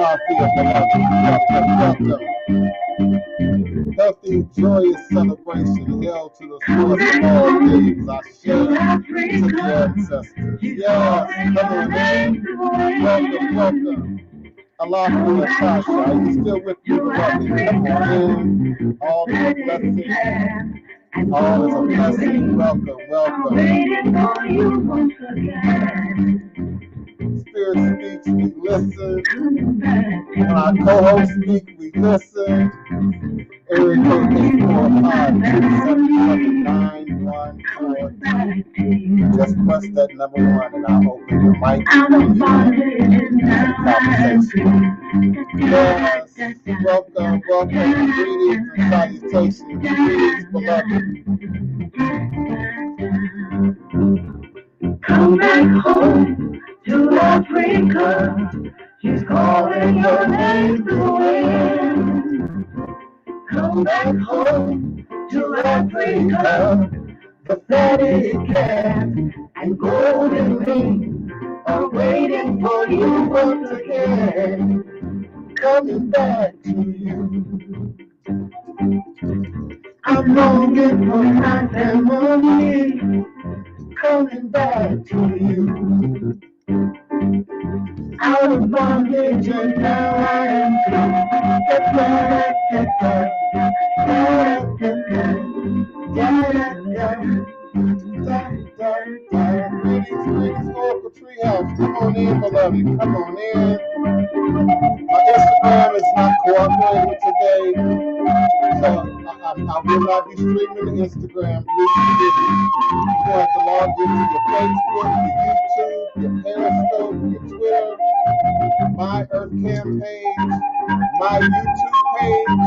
Salakia, welcome. Healthy, joyous celebration. Hail to the source of all things. I share to the ancestors. Yes, come on in. Welcome. Allah for Natasha. Are you still with me, beloved? Come on in. All is a blessing. All is a blessing. Welcome. Spirit speaks, we listen. When our co-host speaks, we listen. Area code 845-277-9142. Just press that number 1 and I'll open your mic and conversation. Yes, welcome. Greetings and salutations. Greetings, beloved. Come back home to Africa. She's calling your name to win. Come back home to Africa. The fatty calf and golden ring are waiting for you once again. Coming back to you. I'm longing for my family. Coming back to you. Out of bondage and now I am free. Greetings, Oracle Treehouse. Come on in, beloved. Come on in. My Instagram is not cooperating today, so I will not be streaming the Instagram. Please forgive me. You're going to have to log into your Facebook, your YouTube, your Periscope, your Twitter, my Earthcam page, my YouTube page.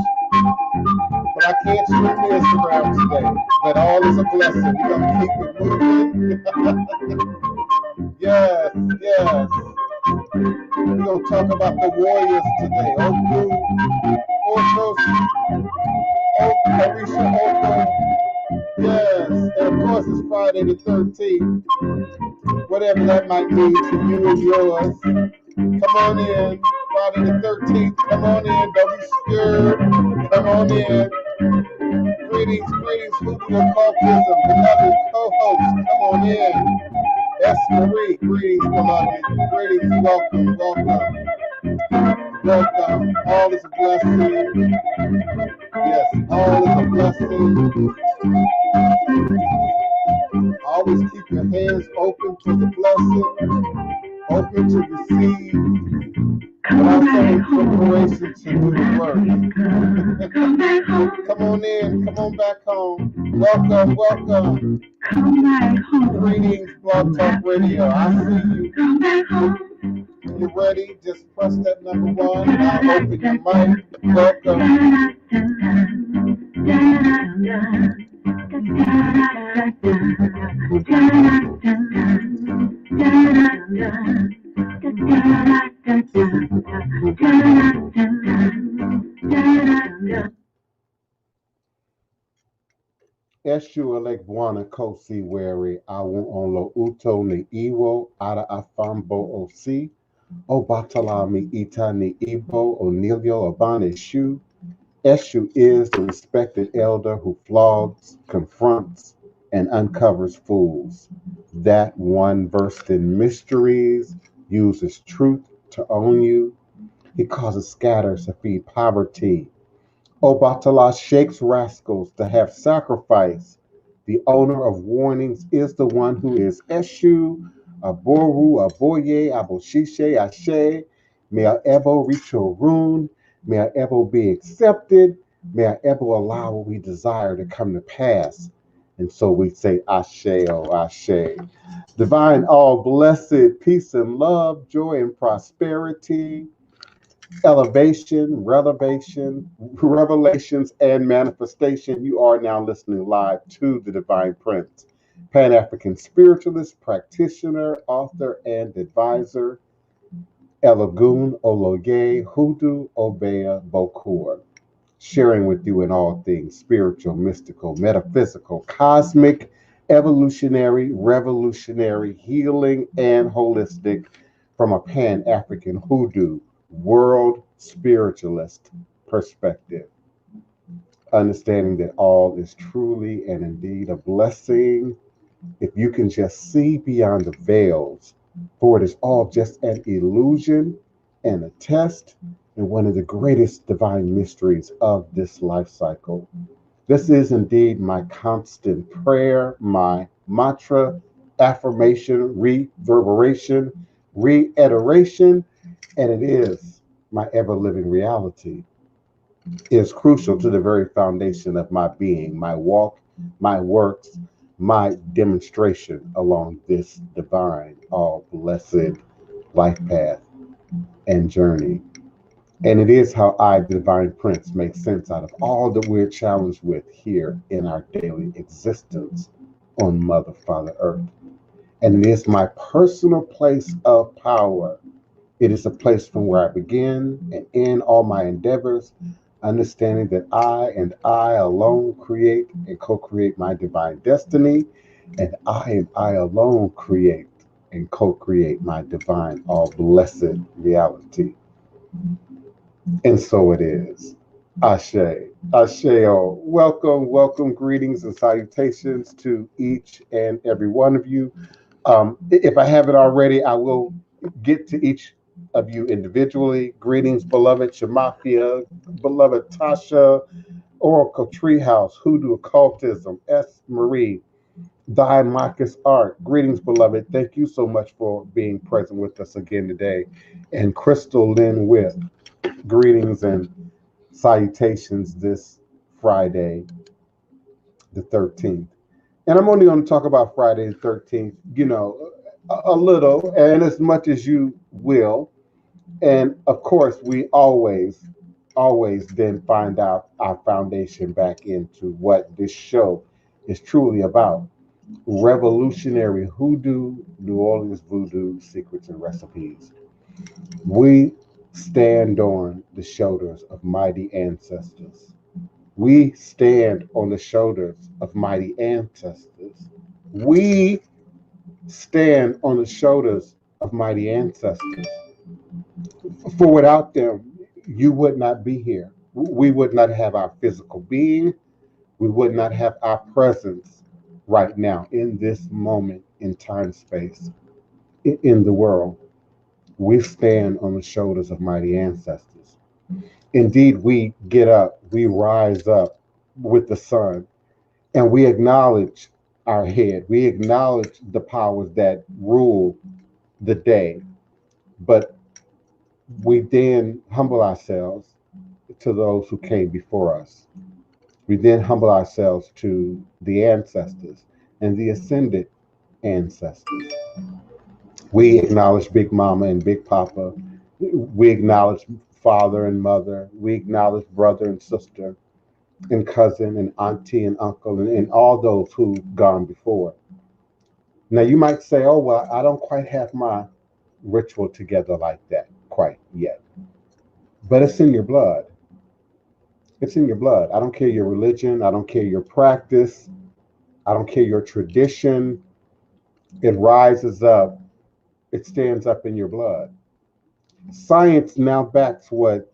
But I can't stream the Instagram today. But all is a blessing. We're going to keep it moving. Yes. We're going to talk about the warriors today. Orixa, yes. And of course, it's Friday the 13th. Whatever that might mean to you and yours. Come on in. Friday the 13th. Come on in. Don't be scared. Come on in. Greetings, Hoodoo Occultism, beloved co-host. Come on in. S. Marie, greetings, beloved. Greetings, welcome. All is a blessing. Yes, all is a blessing. Always keep your hands open to the blessing, open to receive, but also in preparation to do the work. Come on in, come on back home. Welcome. Greetings, Blog Talk Radio. I see you. When you're ready, just press that number 1 and I'll open your mic. Welcome. ESHU LEGBA Kosi Weri Awu Onlo Uto Ni Iwo Ada Afambo Osi Obatalami Ita Ni Ibo Onilio Abane Shu. ESHU is the respected elder who flogs, confronts, and uncovers fools. That one versed in mysteries uses truth to own you. He causes scatters to feed poverty. Obatala shakes rascals to have sacrifice. The owner of warnings is the one who is Eshu, Aboru, Aboye, Aboshishe, Ashe. May I ever reach your rune. May I ever be accepted. May I ever allow what we desire to come to pass. And so we say Ashe, oh Ashe. Divine, all blessed, peace and love, joy and prosperity, elevation, revelations, and manifestation. You are now listening live to the Divine Prince, Pan-African spiritualist, practitioner, author, and advisor, Elagun Oloye Hoodoo Obeya Bokur, sharing with you in all things spiritual, mystical, metaphysical, cosmic, evolutionary, revolutionary, healing, and holistic from a Pan-African hoodoo world spiritualist perspective, understanding that all is truly and indeed a blessing if you can just see beyond the veils, for it is all just an illusion and a test and one of the greatest divine mysteries of this life cycle. This is indeed my constant prayer, my mantra, affirmation, reverberation, reiteration, and it is my ever living reality. It is crucial to the very foundation of my being, my walk, my works, my demonstration along this divine, all blessed life path and journey. And it is how I, the Divine Prince, make sense out of all that we're challenged with here in our daily existence on Mother, Father, Earth. And it is my personal place of power. It is a place from where I begin and end all my endeavors, understanding that I and I alone create and co-create my divine destiny, and I alone create and co-create my divine, all blessed reality. And so it is. Ashe. Asheo. Welcome, welcome, greetings and salutations to each and every one of you. If I haven't already, I will get to each of you individually. Greetings, beloved Shemafia, beloved Tasha, Oracle Treehouse, Hoodoo Occultism, S. Marie, Thy Marcus Art. Greetings, beloved. Thank you so much for being present with us again today. And Crystal Lynn Whip. Greetings and salutations this Friday, the 13th. And I'm only going to talk about Friday the 13th, a little and as much as you will. And of course, we always then find out our foundation back into what this show is truly about. Revolutionary Hoodoo, New Orleans Voodoo, Secrets and Recipes. We stand on the shoulders of mighty ancestors. We stand on the shoulders of mighty ancestors. We stand on the shoulders of mighty ancestors. For without them, you would not be here. We would not have our physical being. We would not have our presence right now in this moment in time space in the world. We stand on the shoulders of mighty ancestors. Indeed, we get up, we rise up with the sun, and we acknowledge our head. We acknowledge the powers that rule the day. But we then humble ourselves to those who came before us. We then humble ourselves to the ancestors and the ascended ancestors. We acknowledge Big Mama and Big Papa. We acknowledge father and mother. We acknowledge brother and sister and cousin and auntie and uncle and all those who've gone before. Now you might say, oh, well, I don't quite have my ritual together like that quite yet. But it's in your blood. It's in your blood. I don't care your religion. I don't care your practice. I don't care your tradition. It rises up. It stands up in your blood. Science now backs what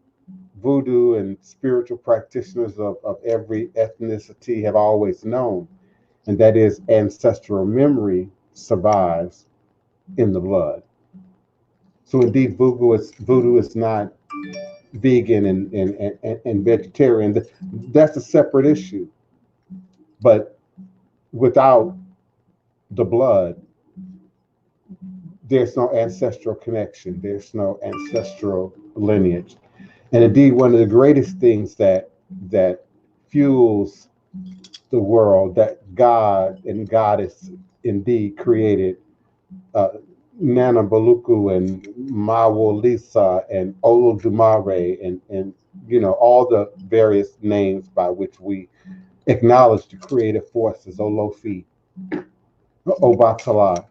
voodoo and spiritual practitioners of every ethnicity have always known, and that is ancestral memory survives in the blood. So indeed, voodoo is not vegan and vegetarian. That's a separate issue. But without the blood, there's no ancestral connection. There's no ancestral lineage. And indeed, one of the greatest things that fuels the world that God and Goddess indeed created, Nana Baluku and Mawo Lisa and Olodumare and all the various names by which we acknowledge the creative forces, Olofi, Obatala,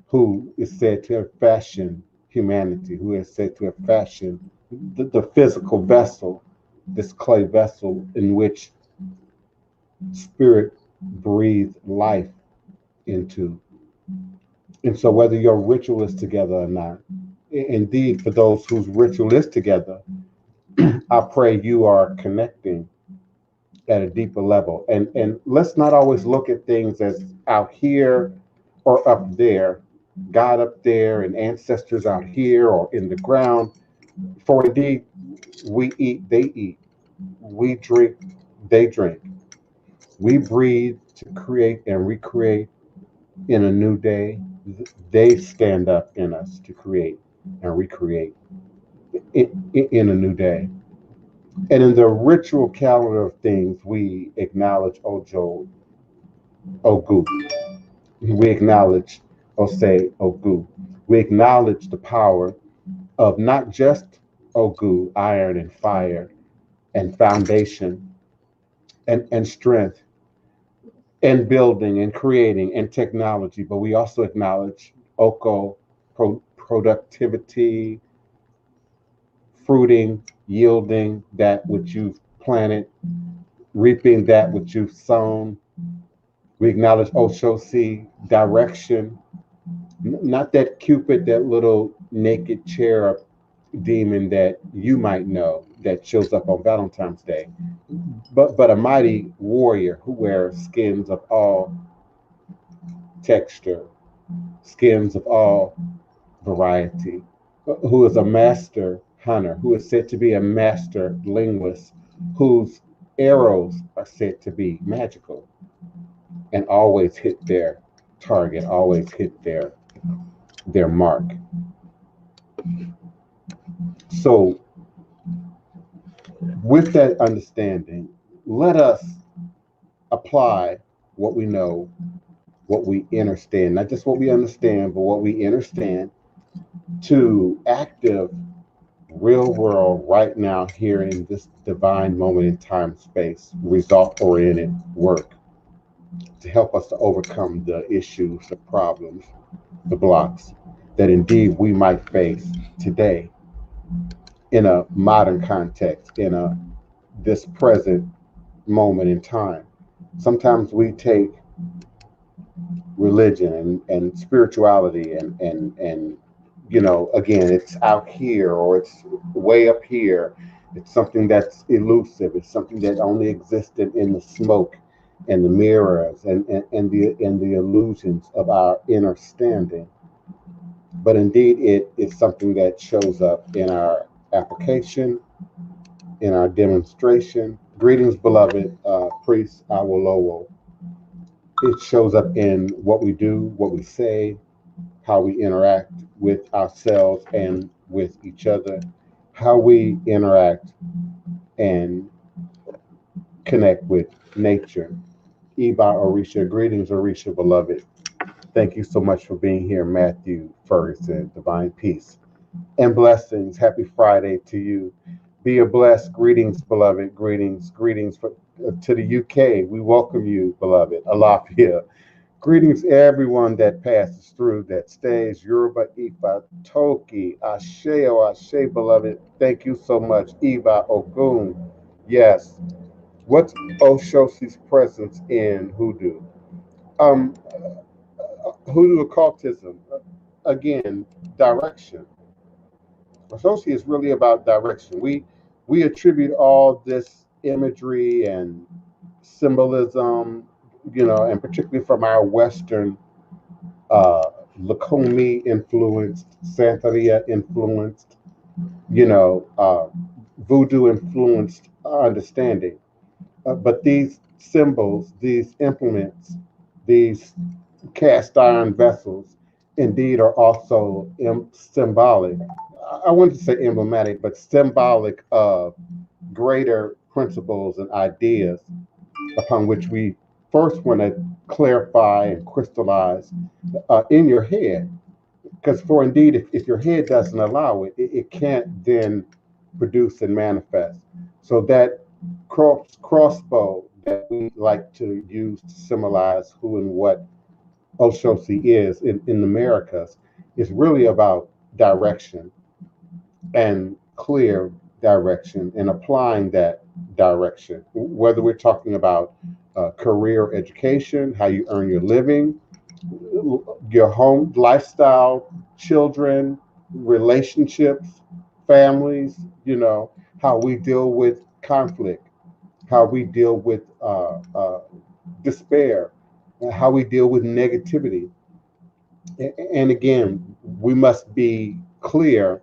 who is said to have fashioned humanity, who is said to have fashioned the physical vessel, this clay vessel in which spirit breathed life into. And so whether your ritual is together or not, Indeed, for those whose ritual is together, I pray you are connecting at a deeper level. And let's not always look at things as out here or up there, God up there and ancestors out here or in the ground. For indeed, we eat, they eat. We drink, they drink. We breathe to create and recreate in a new day. They stand up in us to create and recreate in a new day. And in the ritual calendar of things, we acknowledge Ojo, Ogu. We acknowledge Ose, Ogu. We acknowledge the power of not just Ogu, iron and fire and foundation and strength and building and creating and technology, but we also acknowledge Oko, productivity, fruiting, yielding that which you've planted, reaping that which you've sown. We acknowledge Oshosi, direction, not that Cupid, that little naked cherub demon that you might know that shows up on Valentine's Day, but a mighty warrior who wears skins of all texture, skins of all variety, who is a master hunter, who is said to be a master linguist, whose arrows are said to be magical and always hit their target, always hit their mark. So with that understanding, let us apply what we know, what we understand, not just what we understand, but what we understand to active, real world, right now, here in this divine moment in time, space, result-oriented work to help us to overcome the issues, the problems, the blocks that indeed we might face today in a modern context, in this present moment in time. Sometimes we take religion and spirituality and again, it's out here or it's way up here. It's something that's elusive. It's something that only existed in the smoke and the mirrors and the illusions of our inner standing. But indeed, it is something that shows up in our application, in our demonstration. Greetings, beloved priest Awolowo. It shows up in what we do, what we say, how we interact with ourselves and with each other, how we interact and connect with nature. Iba Orisha, greetings, Orisha, beloved. Thank you so much for being here, Matthew Ferguson. Divine peace and blessings. Happy Friday to you. Be a blessed. Greetings, beloved. Greetings to the UK. We welcome you, beloved. Alafia. Greetings, everyone that passes through, that stays. Yoruba, Ifa, Toki, Ashe, Ashe, beloved. Thank you so much, Eva Ogun. Yes. What's Oshosi's presence in Hoodoo? Um, Hoodoo occultism. Again, direction. Oshosi is really about direction. We attribute all this imagery and symbolism, and particularly from our Western Lakomi influenced, Santeria influenced, Voodoo influenced understanding. But these symbols, these implements, these cast iron vessels, indeed are also symbolic. I wouldn't say emblematic, but symbolic of greater principles and ideas upon which we first want to clarify and crystallize in your head. Because for indeed, if your head doesn't allow it, it can't then produce and manifest. So that crossbow that we like to use to symbolize who and what Oshosi is in the Americas is really about direction and clear direction and applying that direction, whether we're talking about career education, how you earn your living, your home lifestyle, children, relationships, families, how we deal with conflict, how we deal with despair, how we deal with negativity. And again, we must be clear,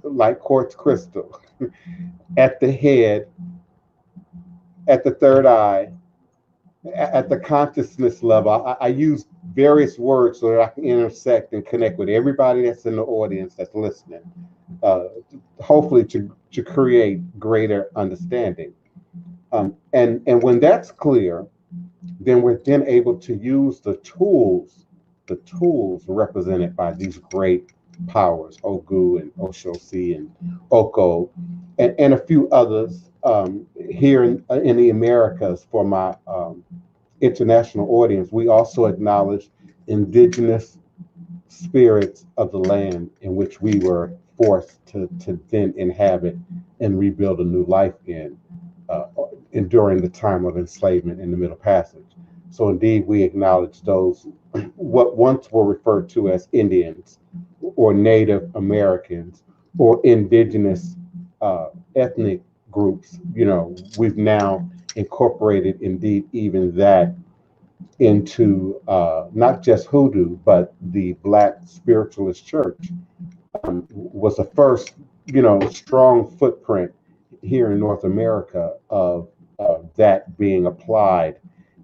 like quartz crystal, at the head, at the third eye, at the consciousness level. I use various words so that I can intersect and connect with everybody that's in the audience that's listening, uh, hopefully to create greater understanding. And when that's clear, then we're then able to use the tools represented by these great powers, Ogu and Oshosi and Oko, and a few others here in the Americas for my international audience. We also acknowledge indigenous spirits of the land in which we were forced to then inhabit and rebuild a new life uh, in during the time of enslavement in the Middle Passage. So indeed, we acknowledge those what once were referred to as Indians or Native Americans or indigenous ethnic groups. We've now incorporated indeed even that into not just Hoodoo, but the Black Spiritualist Church was the first, strong footprint here in North America of that being applied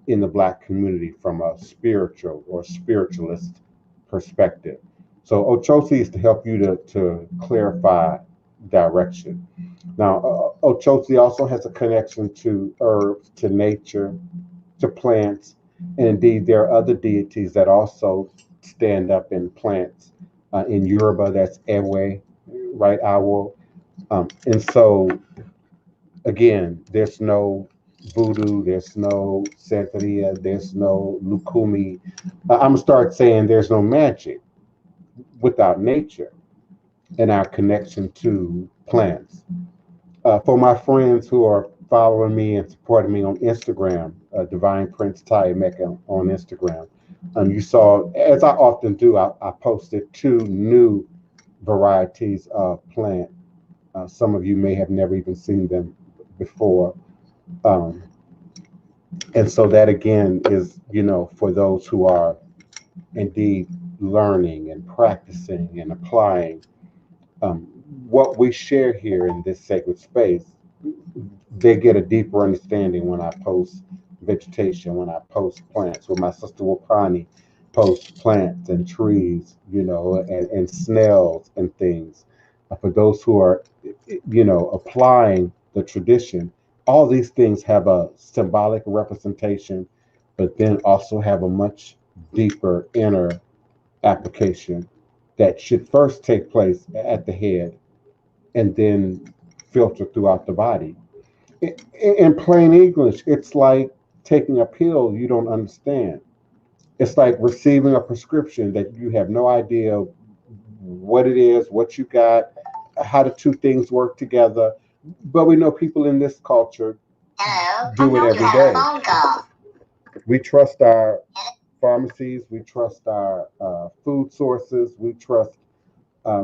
in the Black community from a spiritual or spiritualist perspective. So Ochosi is to help you to clarify direction. Now, Ochosi also has a connection to herbs, to nature, to plants, and indeed there are other deities that also stand up in plants. In Yoruba, that's Ewe, right? Awo. And so again, there's no voodoo, there's no santeria, there's no lukumi. I'm gonna start saying there's no magic without nature and our connection to plants. For my friends who are following me and supporting me on Instagram, Divine Prince Ty Mecca on Instagram, you saw, as I often do, I posted 2 new varieties of plant. Some of you may have never even seen them before. Um, and so that again is, for those who are indeed learning and practicing and applying um, what we share here in this sacred space. They get a deeper understanding when I post vegetation, when I post plants, when my sister Wapani posts plants and trees, and snails and things. For those who are, applying the tradition, all these things have a symbolic representation, but then also have a much deeper inner application that should first take place at the head and then filter throughout the body. In plain English, it's like taking a pill you don't understand. It's like receiving a prescription that you have no idea what it is, what you got, how the two things work together. But we know people in this culture do it every day. We trust our pharmacies, we trust our food sources, we trust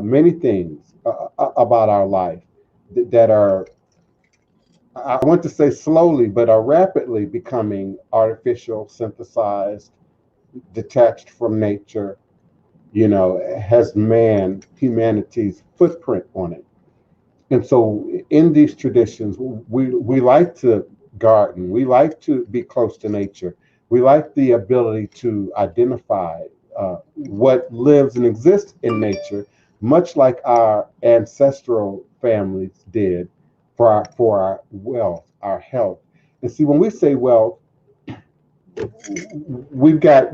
many things about our life that are, I want to say slowly, but are rapidly becoming artificial, synthesized, detached from nature, has humanity's footprint on it. And so in these traditions, we like to garden, we like to be close to nature, we like the ability to identify what lives and exists in nature, much like our ancestral families did for our wealth, our health. And see, when we say wealth, we've got,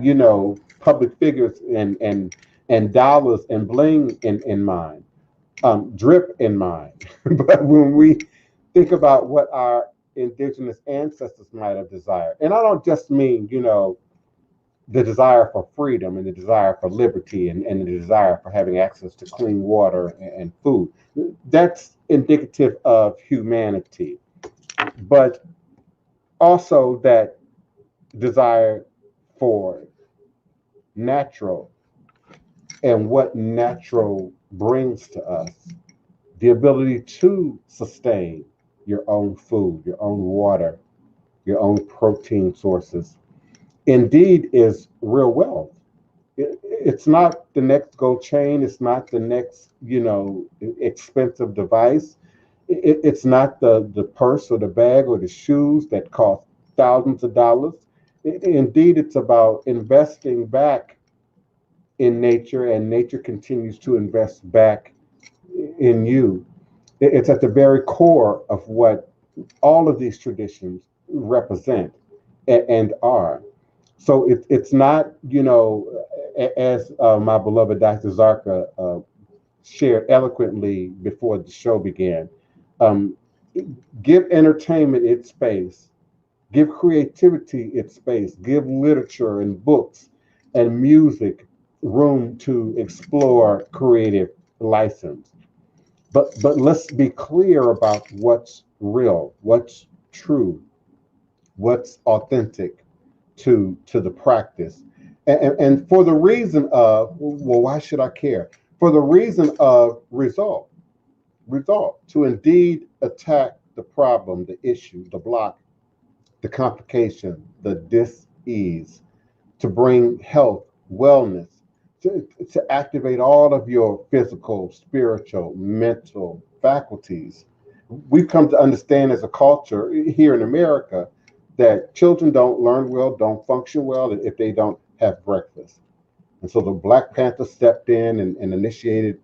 public figures and dollars and bling in mind, drip in mind. But when we think about what our indigenous ancestors might have desired, and I don't just mean, the desire for freedom and the desire for liberty and the desire for having access to clean water and food. That's indicative of humanity. But also that desire for natural and what natural brings to us, the ability to sustain your own food, your own water, your own protein sources, indeed is real wealth. It's not the next gold chain. It's not the next, expensive device. It's not the purse or the bag or the shoes that cost thousands of dollars. Indeed, it's about investing back in nature, and nature continues to invest back in you. It's at the very core of what all of these traditions represent and are. So it's not, as my beloved Dr. Zarka shared eloquently before the show began, um, give entertainment its space, give creativity its space, give literature and books and music room to explore creative license. But let's be clear about what's real, what's true, what's authentic to the practice. And for the reason of, well, why should I care? For the reason of result, to indeed attack the problem, the issue, the block, the complication, the dis-ease, to bring health, wellness, to activate all of your physical, spiritual, mental faculties. We've come to understand as a culture here in America that children don't learn well, don't function well if they don't have breakfast. And so the Black Panther stepped in and initiated,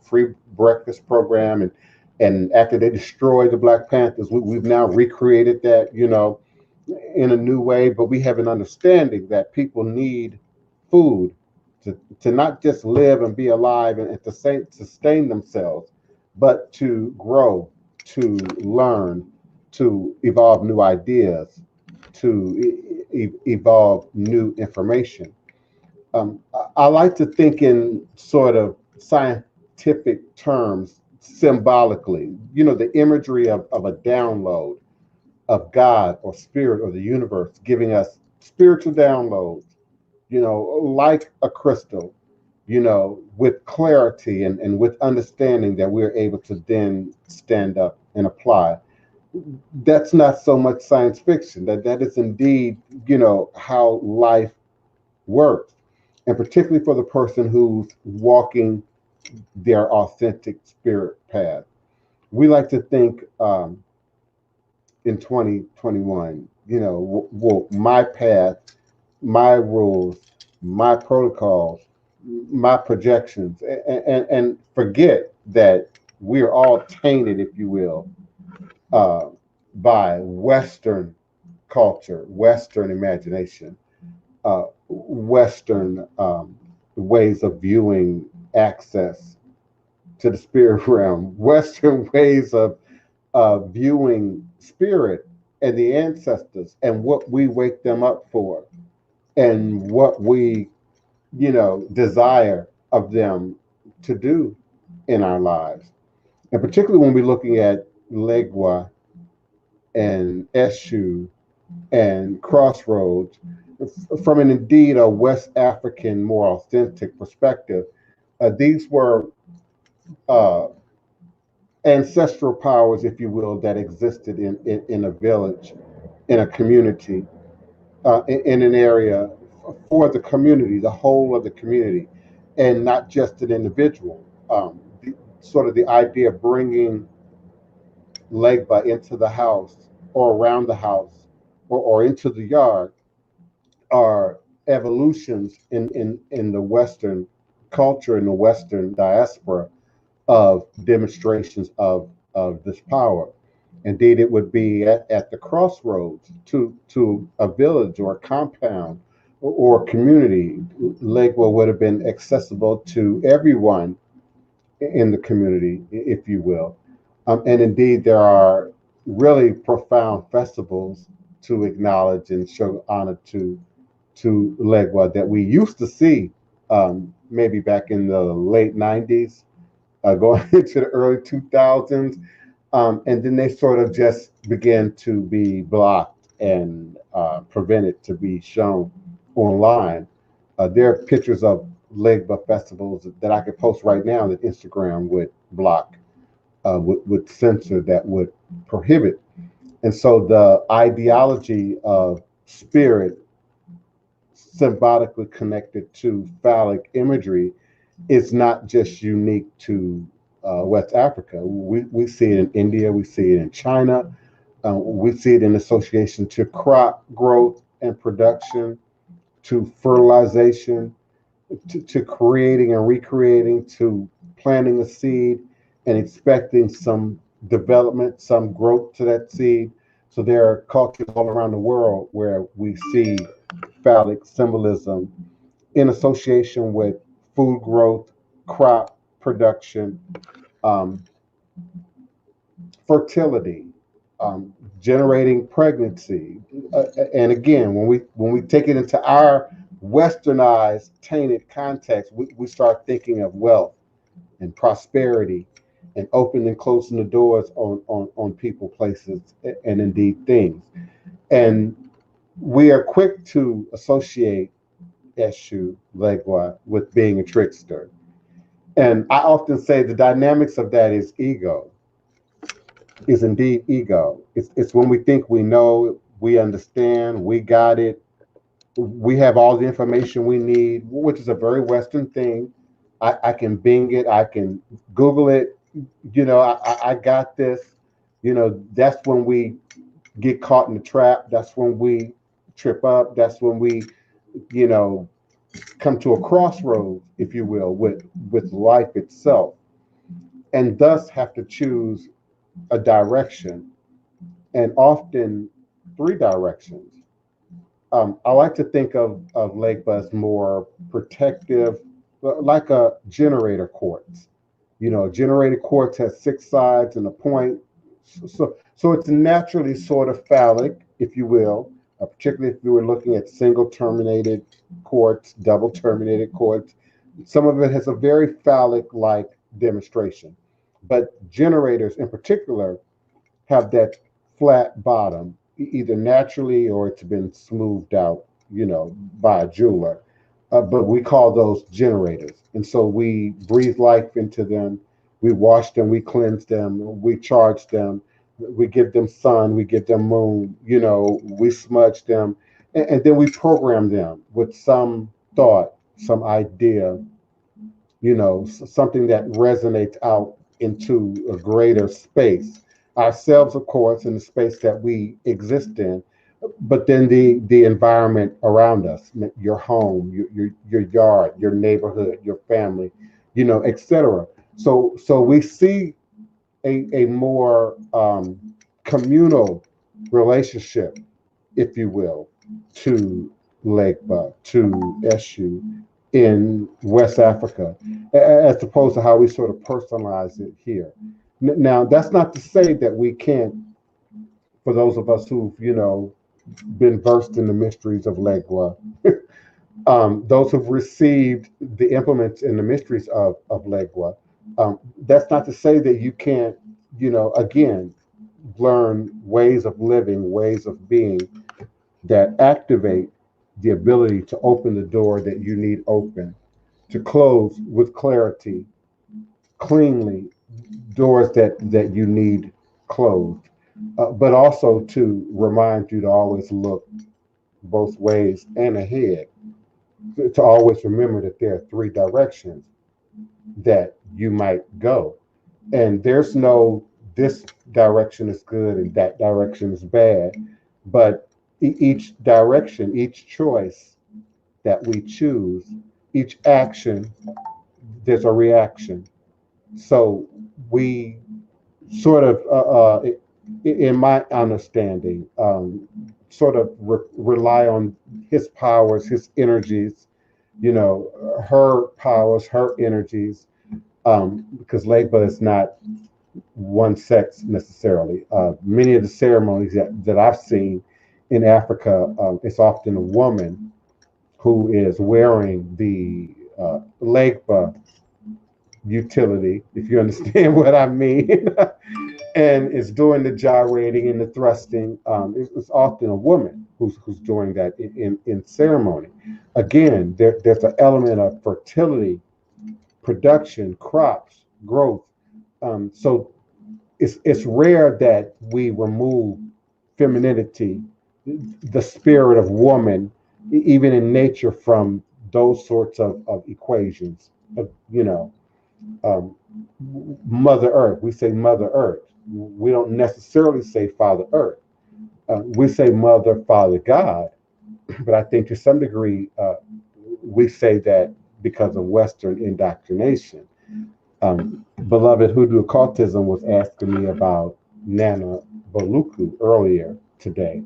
free breakfast program. And after they destroyed the Black Panthers, we've now recreated that, in a new way. But we have an understanding that people need food to not just live and be alive and to sustain themselves, but to grow, to learn, to evolve new ideas, to evolve new information. I like to think in sort of scientific terms, symbolically, the imagery of a download of God or spirit or the universe giving us spiritual downloads, like a crystal, with clarity and with understanding that we're able to then stand up and apply. That's not so much science fiction. That is indeed, how life works. And particularly for the person who's walking their authentic spirit path. We like to think in 2021, well, my path, my rules, my protocols, my projections, and forget that we're all tainted, if you will, uh, by Western culture, Western imagination, Western ways of viewing access to the spirit realm, Western ways of viewing spirit and the ancestors and what we wake them up for and what we, desire of them to do in our lives. And particularly when we're looking at LEGBA and ESHU and CROSSROADs, from an indeed a West African, more authentic perspective, these were uh, ancestral powers, if you will, that existed in a village, in a community, in an area for the community, the whole of the community, and not just an individual. Sort of the idea of bringing Legba into the house or around the house or into the yard are evolutions in the Western culture, in the Western diaspora, of demonstrations of this power. Indeed, it would be at the crossroads to a village or a compound or a community. Legba would have been accessible to everyone in the community, if you will. And indeed, there are really profound festivals to acknowledge and show honor to Legba that we used to see maybe back in the late 90s, going into the early 2000s. And then they sort of just began to be blocked and prevented to be shown online. There are pictures of LEGBA festivals that I could post right now that Instagram would block, would censor, that would prohibit. And so the ideology of spirit symbolically connected to phallic imagery is not just unique to West Africa. We see it in India, we see it in China, we see it in association to crop growth and production, to fertilization, to creating and recreating, to planting a seed and expecting some development, some growth to that seed. So there are cultures all around the world where we see phallic symbolism in association with food growth, crop production, um, fertility, generating pregnancy. And again, when we take it into our westernized, tainted context, we start thinking of wealth and prosperity and opening and closing the doors on people, places, and indeed things. And we are quick to associate ESHU, LEGBA, with being a trickster. And I often say the dynamics of that is ego, is indeed ego. It's when we think we know, we understand, we got it, we have all the information we need, which is a very Western thing. I can Bing it, I can Google it, I got this. That's when we get caught in the trap. That's when we trip up. That's when we, you know, come to a crossroads, if you will, with life itself, and thus have to choose a direction, and often three directions. I like to think of LEGBA as more protective, like a generator quartz. A generator quartz has six sides and a point, so it's naturally sort of phallic, if you will, particularly if you were looking at single terminated quartz, double terminated quartz. Some of it has a very phallic-like demonstration, but generators in particular have that flat bottom, either naturally or it's been smoothed out, by a jeweler. But we call those generators. And so we breathe life into them. We wash them, we cleanse them, we charge them, we give them sun, we give them moon, we smudge them. And then we program them with some thought, some idea, something that resonates out into a greater space. Ourselves, of course, in the space that we exist in, but then the environment around us, your home, your yard, your neighborhood, your family, etc. So we see a more communal relationship, if you will, to LEGBA, to ESHU in West Africa, as opposed to how we sort of personalize it here. Now, that's not to say that we can't, for those of us who've, been versed in the mysteries of LEGBA, those who've received the implements and the mysteries of LEGBA, that's not to say that you can't, again, learn ways of living, ways of being that activate the ability to open the door that you need open, to close with clarity, cleanly, doors that you need closed, but also to remind you to always look both ways and ahead, to always remember that there are three directions that you might go. And there's no this direction is good and that direction is bad, but each direction, each choice that we choose, each action, there's a reaction. So we sort of, in my understanding, sort of rely on his powers, his energies, her powers, her energies, because LEGBA is not one sex necessarily. Many of the ceremonies that I've seen in Africa, it's often a woman who is wearing the LEGBA utility, if you understand what I mean, and is doing the gyrating and the thrusting. It's often a woman who's doing that in ceremony. Again, there's an element of fertility, production, crops, growth. So it's rare that we remove femininity, the spirit of woman, even in nature, from those sorts of equations. You know, um, Mother Earth. We say Mother Earth. We don't necessarily say Father Earth. We say Mother, Father, God. But I think to some degree, we say that because of Western indoctrination. Beloved Hoodoo Occultism was asking me about Nana Baluku earlier today,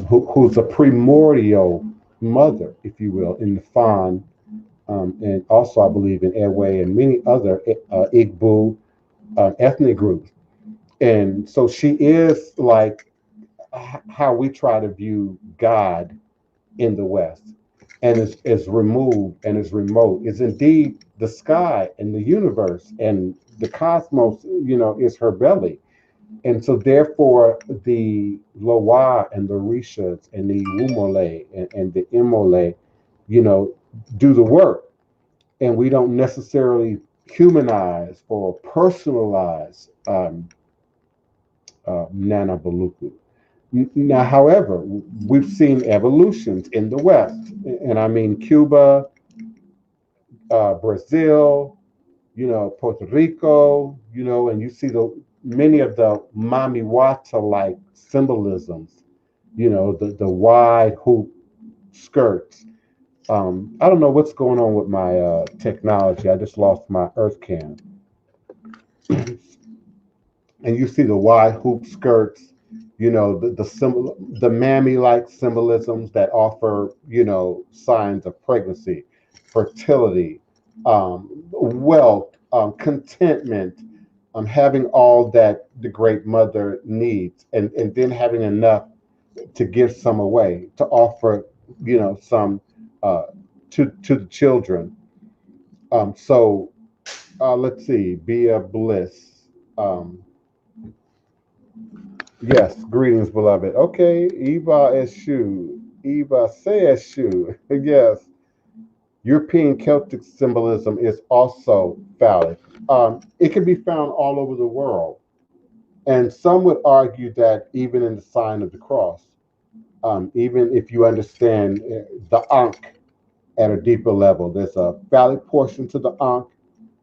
who's a primordial mother, if you will, in the Fan, and also I believe in Ewe and many other Igbo ethnic groups. And so she is like how we try to view God in the West, and is removed and is remote, is indeed the sky and the universe and the cosmos, is her belly. And so therefore the Loa and the Rishas and the Umole and the Imole, do the work. And we don't necessarily humanize or personalize Nana Baluku. Now, however, we've seen evolutions in the West, and I mean Cuba, Brazil, Puerto Rico, and you see many of the Mami Wata like symbolisms, the wide hoop skirts. I don't know what's going on with my technology. I just lost my earth cam. And you see the wide hoop skirts, the mammy-like symbolisms that offer, signs of pregnancy, fertility, wealth, contentment, having all that the great mother needs, and then having enough to give some away, to offer, some to the children. So let's see, be a bliss. Yes, greetings, beloved. Okay, Eva ESHU. Eva say ESHU. Yes, European Celtic symbolism is also phallic. It can be found all over the world. And some would argue that even in the sign of the cross, even if you understand the Ankh at a deeper level, there's a phallic portion to the Ankh,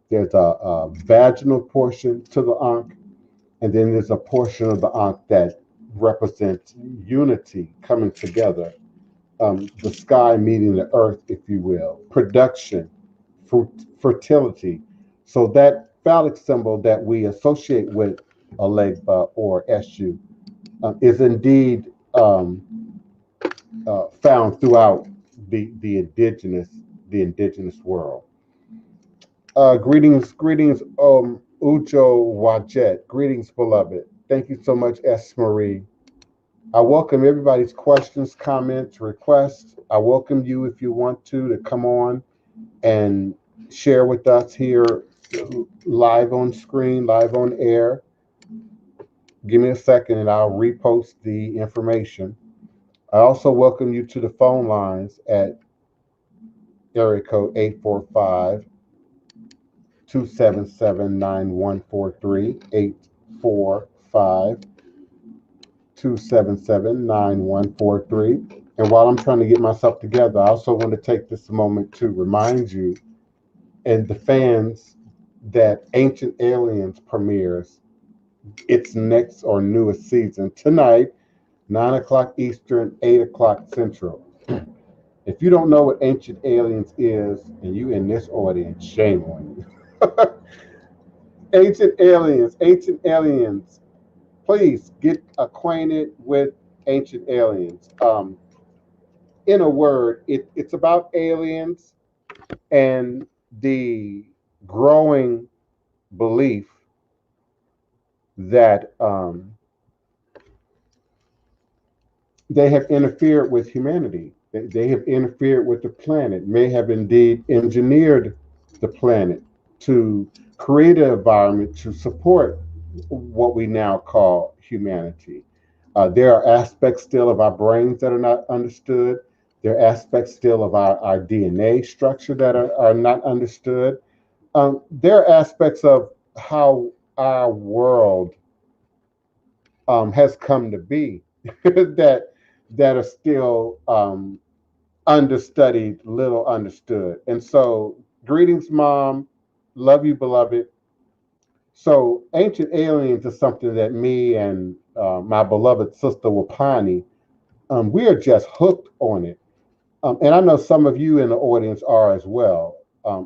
there's a vaginal portion to the Ankh, and then there's a portion of the Ankh that represents unity coming together, the sky meeting the earth, if you will, production, fertility. So that phallic symbol that we associate with a LEGBA or ESHU is indeed found throughout the indigenous world. Greetings, Ujo Wajet. Greetings, beloved. Thank you so much, S. Marie. I welcome everybody's questions, comments, requests. I welcome you, if you want to come on and share with us here live on screen, live on air. Give me a second and I'll repost the information. I also welcome you to the phone lines at area code 845-277-9143, 845-277-9143. And while I'm trying to get myself together, I also want to take this moment to remind you and the fans that Ancient Aliens premieres its next or newest season tonight, 9 o'clock Eastern, 8 o'clock Central. If you don't know what Ancient Aliens is, and you in this audience, shame on you. Ancient Aliens. Please get acquainted with Ancient Aliens. In a word, it's about aliens and the growing belief that they have interfered with humanity. They have interfered with the planet, may have indeed engineered the planet to create an environment to support what we now call humanity. There are aspects still of our brains that are not understood. There are aspects still of our DNA structure that are not understood. There are aspects of how our world has come to be that are still understudied, little understood. And so, greetings, Mom. Love you, beloved. So, ancient aliens is something that me and my beloved sister Wapani, we are just hooked on it. And I know some of you in the audience are as well.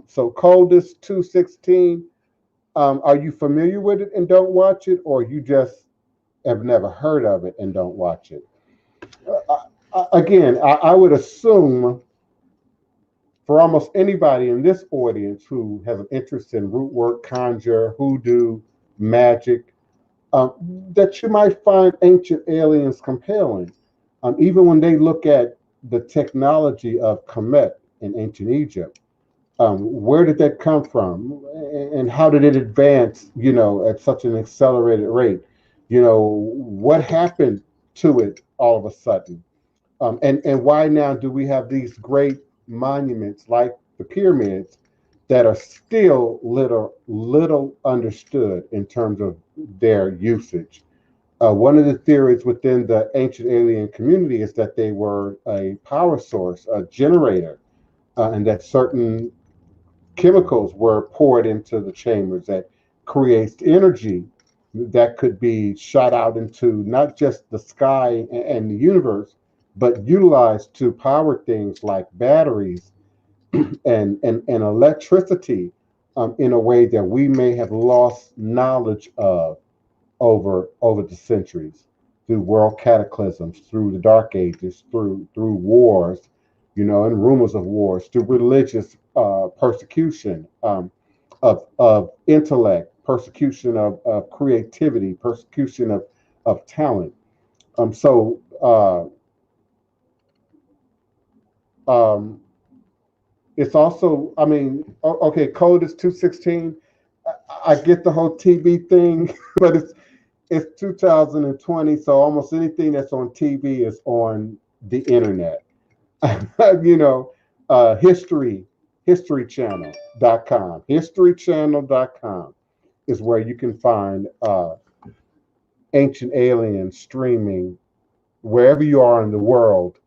So, Coldest 216, are you familiar with it and don't watch it, or you just have never heard of it and don't watch it? Again, I would assume for almost anybody in this audience who has an interest in root work, conjure, hoodoo, magic, that you might find ancient aliens compelling. Even when they look at the technology of Kemet in ancient Egypt, where did that come from? And how did it advance, at such an accelerated rate? What happened to it all of a sudden? And why now do we have these great monuments like the pyramids that are still little understood in terms of their usage? One of the theories within the ancient alien community is that they were a power source, a generator, and that certain chemicals were poured into the chambers that creates energy that could be shot out into not just the sky and the universe, but utilized to power things like batteries and electricity, in a way that we may have lost knowledge of over the centuries, through world cataclysms, through the dark ages, through wars, and rumors of wars, through religious persecution, of intellect, persecution of creativity, persecution of talent. So um, it's also, I mean, okay, code is 216. I get the whole TV thing, but it's 2020, so almost anything that's on TV is on the internet. you know, historychannel.com. Historychannel.com is where you can find Ancient Aliens streaming wherever you are in the world,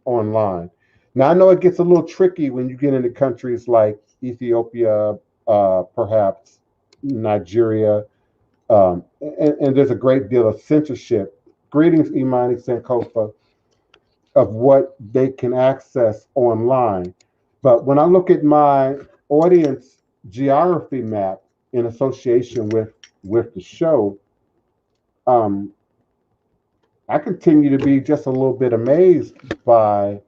online. Now, I know it gets a little tricky when you get into countries like Ethiopia, perhaps Nigeria, and there's a great deal of censorship. Greetings, Imani Sankofa, of what they can access online. But when I look at my audience geography map in association with the show, um, I continue to be just a little bit amazed by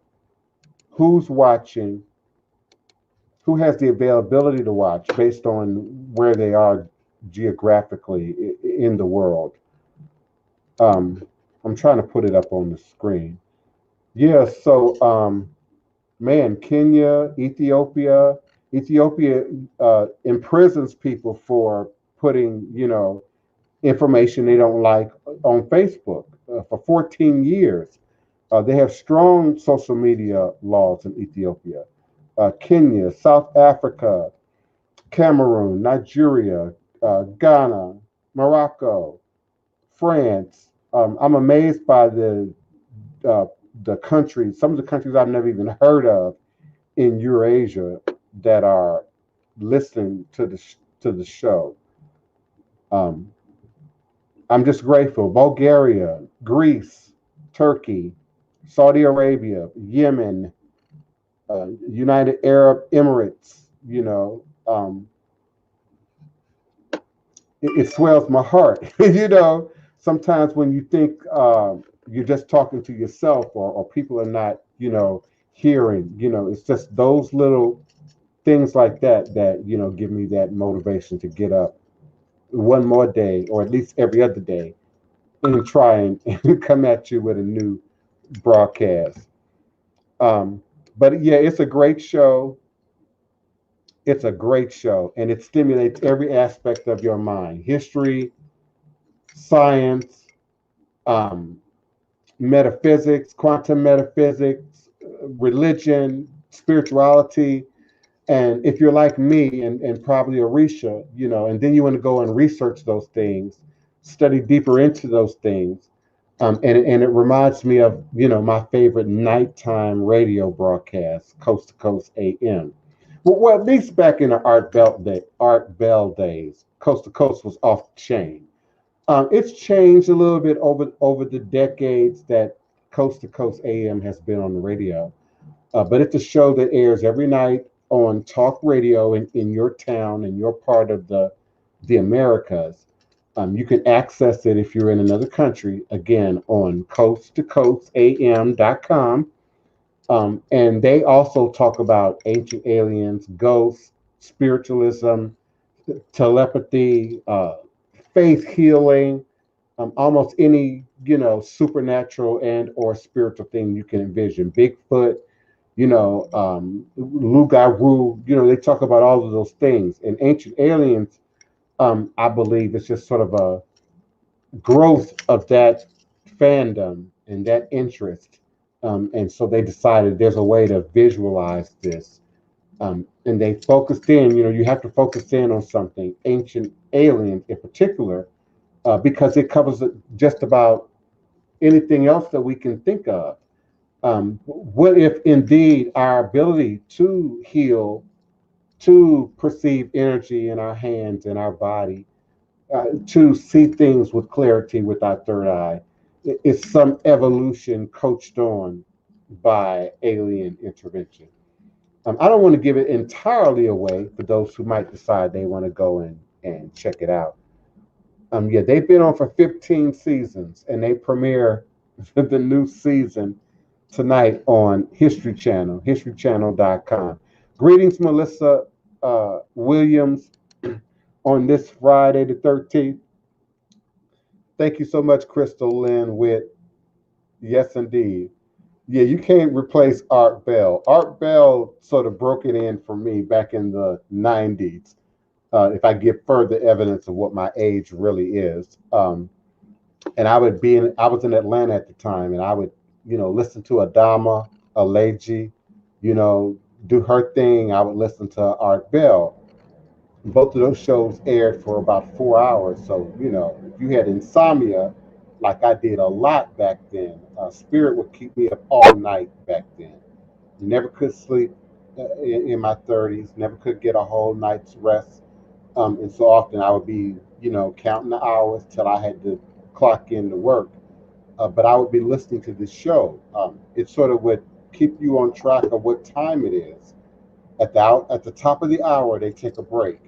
who's watching, who has the availability to watch based on where they are geographically in the world. I'm trying to put it up on the screen. Yeah, so man, Kenya, Ethiopia imprisons people for putting, information they don't like on Facebook for 14 years. They have strong social media laws in Ethiopia. Kenya, South Africa, Cameroon, Nigeria, Ghana, Morocco, France. I'm amazed by uh, the countries, some of the countries I've never even heard of in Eurasia that are listening to the show. Um, I'm just grateful. Bulgaria, Greece, Turkey, Saudi Arabia, Yemen, United Arab Emirates. It swells my heart. Sometimes when you think you're just talking to yourself, or people are not, hearing, it's just those little things like that, give me that motivation to get up one more day, or at least every other day, and try and come at you with a new broadcast. But yeah, it's a great show. It's a great show, and it stimulates every aspect of your mind: history, science, metaphysics, quantum metaphysics, religion, spirituality. And if you're like me and probably Orixa, and then you want to go and research those things, study deeper into those things. And it reminds me of, my favorite nighttime radio broadcast, Coast to Coast AM. Well, at least back in the Art Bell days, Coast to Coast was off the chain. It's changed a little bit over the decades that Coast to Coast AM has been on the radio. But it's a show that airs every night on talk radio in your town, in your part of the Americas. You can access it if you're in another country, again, on coasttocoastam.com. And they also talk about ancient aliens, ghosts, spiritualism, telepathy, faith healing, almost any, supernatural and or spiritual thing you can envision. Bigfoot, Lugaru, they talk about all of those things. And ancient aliens, I believe it's just sort of a growth of that fandom and that interest. And so they decided there's a way to visualize this. And they focused in, you have to focus in on something, ancient aliens in particular, because it covers just about anything else that we can think of. What if indeed our ability to heal, to perceive energy in our hands and our body, to see things with clarity with our third eye, is some evolution coached on by alien intervention? I don't want to give it entirely away for those who might decide they want to go and check it out. Yeah, they've been on for 15 seasons, and they premiere the new season tonight on History Channel, historychannel.com. Greetings, Melissa Williams, on this Friday the 13th. Thank you so much, Crystal Lynn Witt. Yes, indeed. Yeah, you can't replace Art Bell. Art Bell sort of broke it in for me back in the 90s. If I give further evidence of what my age really is. And I was in Atlanta at the time, and I would, listen to Adama, Aleji, do her thing. I would listen to Art Bell. Both of those shows aired for about 4 hours. So, if you had insomnia, like I did a lot back then, spirit would keep me up all night back then. Never could sleep in my 30s, never could get a whole night's rest. And so often I would be, counting the hours till I had to clock in to work. But I would be listening to this show. It sort of would keep you on track of what time it is. At the top of the hour, they take a break.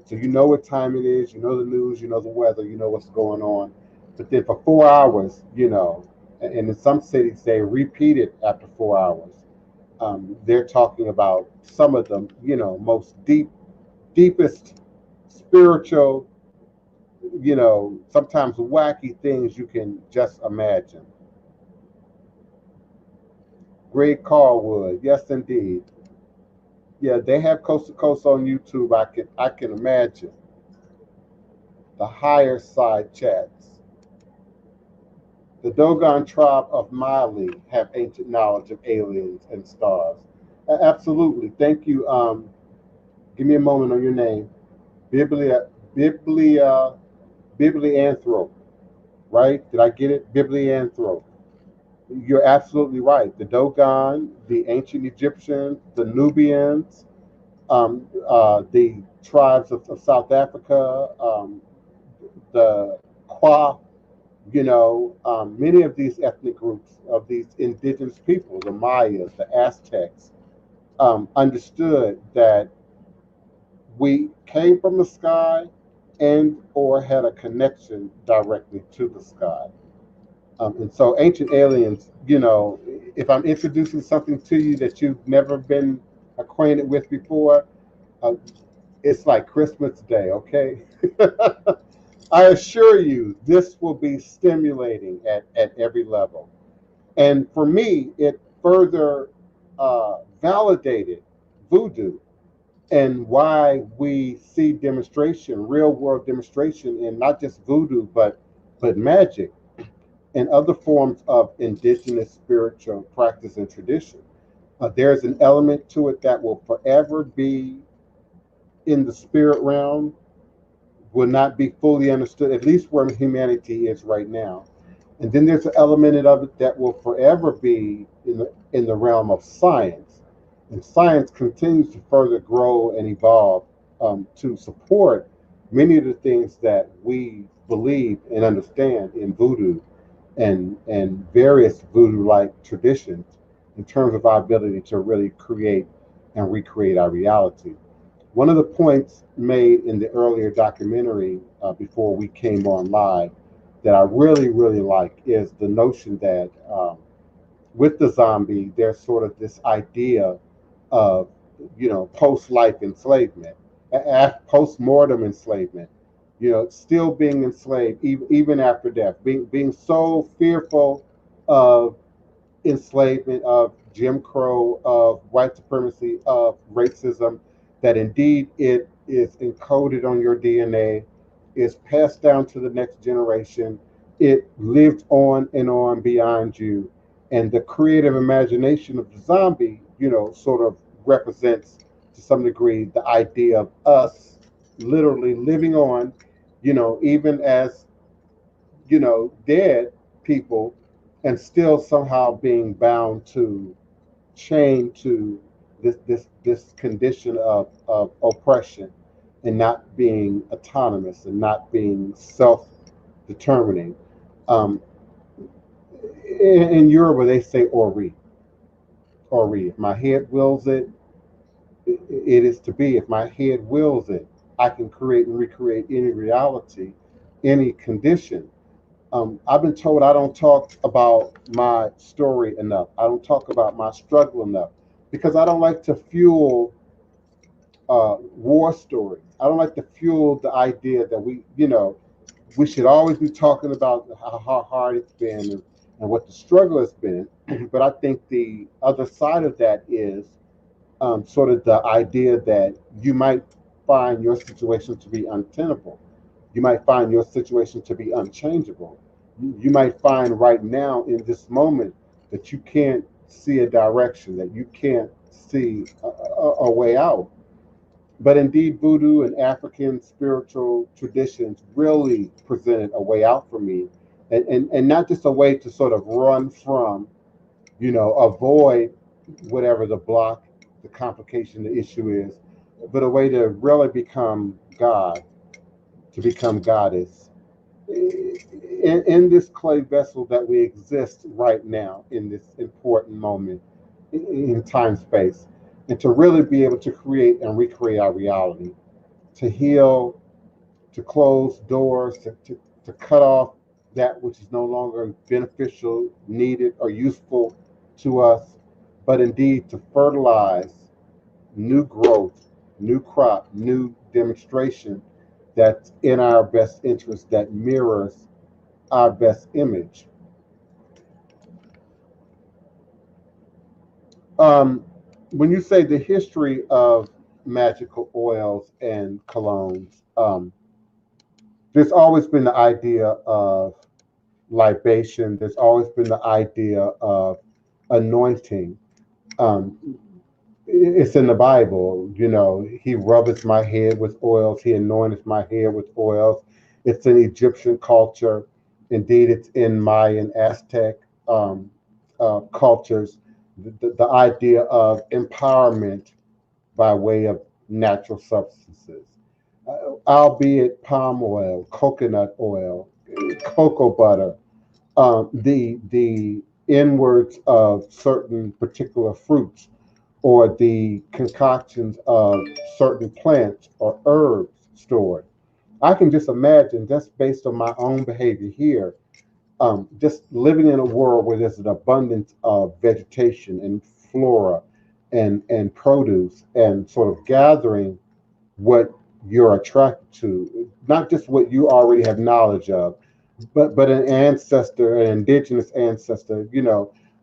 So you know what time it is, you know the news, you know the weather, you know what's going on. But then for 4 hours, and in some cities they repeat it after 4 hours. They're talking about some of the, most deepest spiritual, sometimes wacky things you can just imagine. Greg Carwood, yes indeed. Yeah, they have Coast to Coast on YouTube. I can imagine. The higher side chats. The Dogon tribe of Mali have ancient knowledge of aliens and stars. Absolutely. Thank you. Give me a moment on your name. Biblianthrope, right? Did I get it? Biblianthrope. You're absolutely right. The Dogon, the ancient Egyptians, the Nubians, the tribes of South Africa, the Kwa, many of these ethnic groups of these indigenous people, the Mayas, the Aztecs, understood that we came from the sky and or had a connection directly to the sky. And so ancient aliens, if I'm introducing something to you that you've never been acquainted with before, it's like Christmas Day, okay? I assure you, this will be stimulating at every level. And for me, it further validated voodoo and why we see demonstration, real world demonstration in not just voodoo, but magic. and other forms of indigenous spiritual practice and tradition. There's an element to it that will forever be in the spirit realm, will not be fully understood, at least where humanity is right now. And then there's an element of it that will forever be in the realm of science. And science continues to further grow and evolve to support many of the things that we believe and understand in voodoo and various voodoo-like traditions in terms of our ability to really create and recreate our reality. One of the points made in the earlier documentary before we came on live that I really, really like is the notion that with the zombie, there's sort of this idea of, post-life enslavement, post-mortem enslavement, still being enslaved even after death, being so fearful of enslavement, of Jim Crow, of white supremacy, of racism, that indeed it is encoded on your DNA, is passed down to the next generation. It lives on and on beyond you. And the creative imagination of the zombie, sort of represents to some degree the idea of us literally living on, even as, dead people, and still somehow being bound to, chained to this condition of oppression and not being autonomous and not being self-determining. Um, in Yoruba, they say ori, ori. If my head wills it, it is to be. If my head wills it, I can create and recreate any reality, any condition. I've been told I don't talk about my story enough. I don't talk about my struggle enough because I don't like to fuel war stories. I don't like to fuel the idea that we should always be talking about how hard it's been and what the struggle has been. But I think the other side of that is sort of the idea that you might find your situation to be untenable. You might find your situation to be unchangeable. You might find right now in this moment that you can't see a direction, that you can't see a way out. But indeed, voodoo and African spiritual traditions really presented a way out for me. And not just a way to sort of run from, avoid whatever the block, the complication, the issue is, but a way to really become God, to become goddess in this clay vessel that we exist right now in this important moment in time space, and to really be able to create and recreate our reality, to heal, to close doors, to cut off that which is no longer beneficial, needed, or useful to us, but indeed to fertilize new growth, new crop, new demonstration that's in our best interest, that mirrors our best image. Um, when you say the history of magical oils and colognes, there's always been the idea of libation. There's always been the idea of anointing. Um, it's in the Bible, he rubbeth my head with oils, he anointeth my head with oils. It's in Egyptian culture. Indeed, it's in Mayan, Aztec cultures. The idea of empowerment by way of natural substances, albeit palm oil, coconut oil, cocoa butter, the inwards of certain particular fruits, or the concoctions of certain plants or herbs stored. I can just imagine, just based on my own behavior here, just living in a world where there's an abundance of vegetation and flora and produce, and sort of gathering what you're attracted to, not just what you already have knowledge of, but an ancestor, an indigenous ancestor,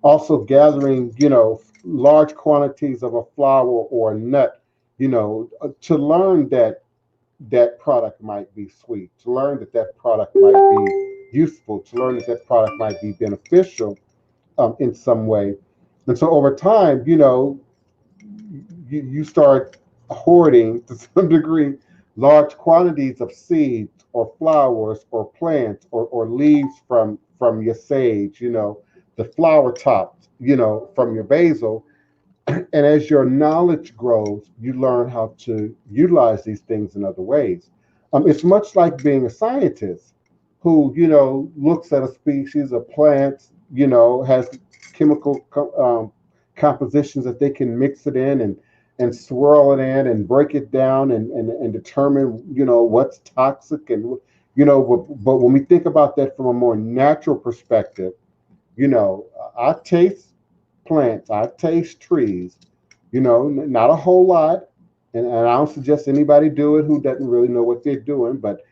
also gathering, large quantities of a flower or a nut, to learn that that product might be sweet, to learn that that product might be useful, to learn that that product might be beneficial in some way. And so over time, you start hoarding to some degree large quantities of seeds or flowers or plants or leaves from your sage, the flower tops, from your basil. And as your knowledge grows, you learn how to utilize these things in other ways. It's much like being a scientist who, looks at a species of plants, has chemical compositions that they can mix it in and swirl it in and break it down and determine, what's toxic. And, but when we think about that from a more natural perspective, I taste plants, I taste trees, not a whole lot. And I don't suggest anybody do it who doesn't really know what they're doing, but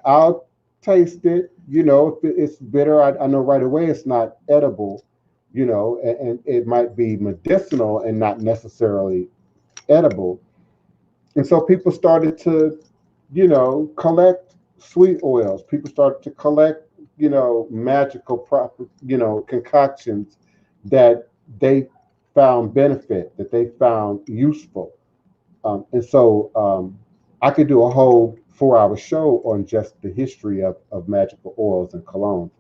I'll taste it. If it's bitter, I know right away it's not edible, and it might be medicinal and not necessarily edible. And so people started to, collect sweet oils. People started to collect, magical concoctions that they found benefit, that they found useful. And so I could do a whole 4-hour show on just the history of magical oils and colognes.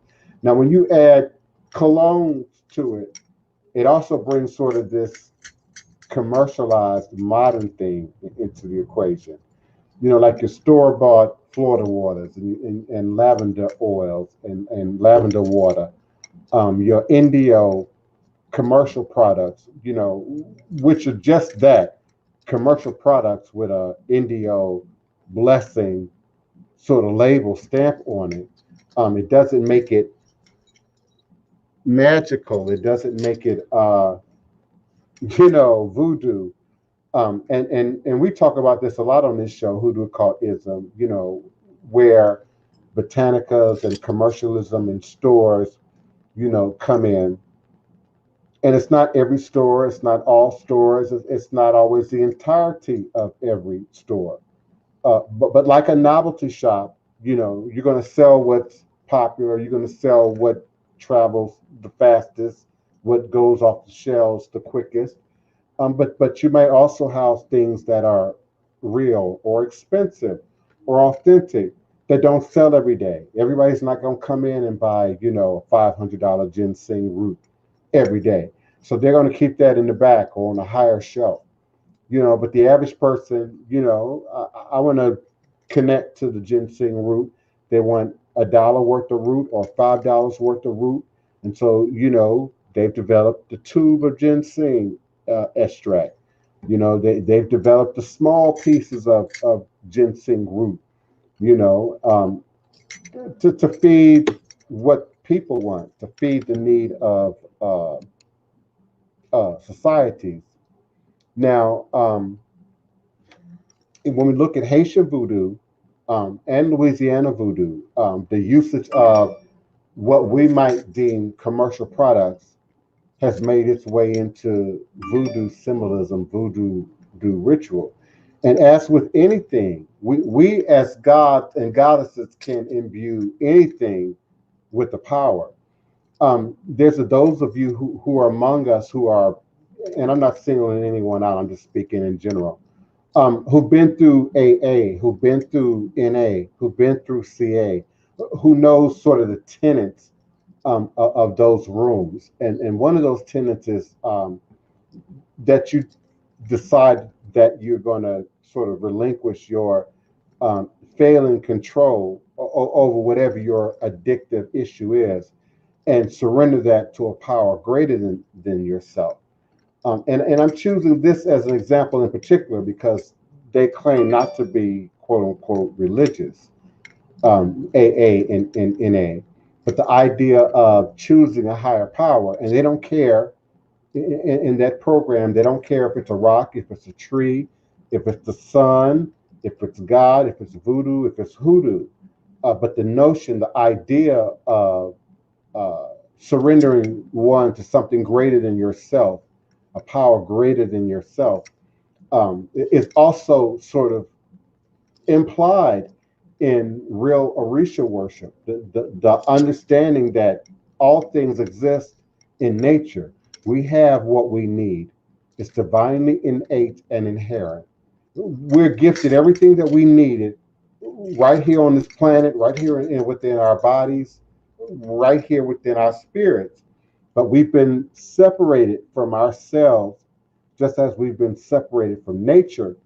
Now, when you add colognes to it, it also brings sort of this commercialized modern thing into the equation. Like your store-bought Florida waters and lavender oils and lavender water, your Indio commercial products, which are just that, commercial products with a Indio blessing sort of label stamp on it. It doesn't make it magical. It doesn't make it, voodoo. And we talk about this a lot on this show, Hoodoo Occultism, where botanicas and commercialism and stores, come in. And it's not every store, it's not all stores, it's not always the entirety of every store. But like a novelty shop, you're going to sell what's popular, you're going to sell what travels the fastest, what goes off the shelves the quickest. But you may also house things that are real or expensive or authentic that don't sell every day. Everybody's not going to come in and buy, a $500 ginseng root every day. So they're going to keep that in the back or on a higher shelf. But the average person, I want to connect to the ginseng root. They want $1 worth of root or $5 worth of root. And so, they've developed the tube of ginseng extract. They've developed the small pieces of ginseng root, to feed what people want, to feed the need of societies. Now, when we look at Haitian voodoo and Louisiana voodoo, the usage of what we might deem commercial products has made its way into voodoo symbolism, voodoo ritual. And as with anything, we as gods and goddesses can imbue anything with the power. There's those of you who are among us who are, and I'm not singling anyone out, I'm just speaking in general, who've been through AA, who've been through NA, who've been through CA, who knows sort of the tenets of those rooms. And one of those tenets is that you decide that you're going to sort of relinquish your failing control over whatever your addictive issue is and surrender that to a power greater than yourself. And I'm choosing this as an example in particular because they claim not to be quote unquote religious, AA and NA, but the idea of choosing a higher power. And they don't care in that program, they don't care if it's a rock, if it's a tree, if it's the sun, if it's God, if it's voodoo, if it's hoodoo. But the notion, the idea of surrendering one to something greater than yourself, a power greater than yourself, is also sort of implied in real Orixa worship, the understanding that all things exist in nature. We have what we need. It's divinely innate and inherent. We're gifted everything that we needed right here on this planet, right here within our bodies, right here within our spirits. But we've been separated from ourselves, just as we've been separated from nature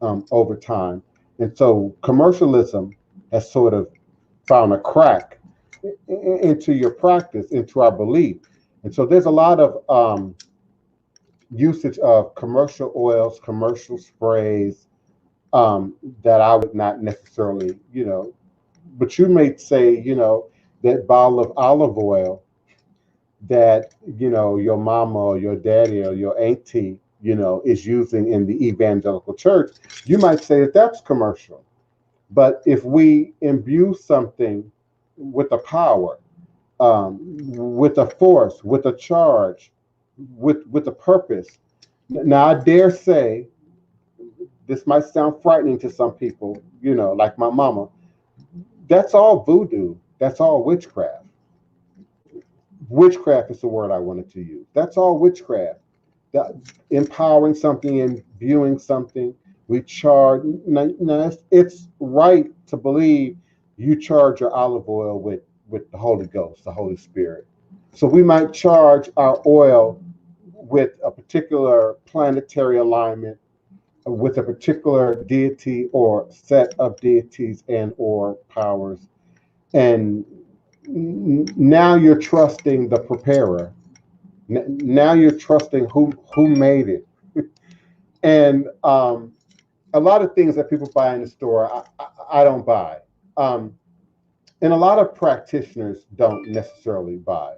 over time. And so commercialism has sort of found a crack into your practice, into our belief. And so there's a lot of usage of commercial oils, commercial sprays that I would not necessarily, but you may say, that bottle of olive oil that, your mama or your daddy or your auntie, is using in the evangelical church, you might say that that's commercial. But if we imbue something with a power, with a force, with a charge, with a purpose, now I dare say, this might sound frightening to some people, like my mama, that's all voodoo. That's all witchcraft. Witchcraft is the word I wanted to use. That's all witchcraft. Empowering something, imbuing something. We charge. Now it's right to believe you charge your olive oil with the Holy Ghost, the Holy Spirit. So we might charge our oil with a particular planetary alignment, with a particular deity or set of deities and or powers. And now you're trusting the preparer. Now you're trusting who made it. And a lot of things that people buy in the store, I don't buy. And a lot of practitioners don't necessarily buy.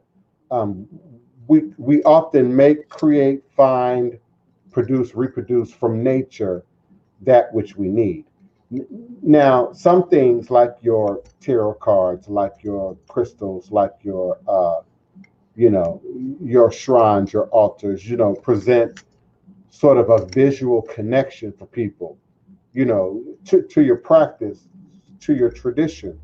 We often make, create, find, produce, reproduce from nature that which we need. Now, some things like your tarot cards, like your crystals, like your your shrines, your altars, present sort of a visual connection for people, to your practice, to your tradition.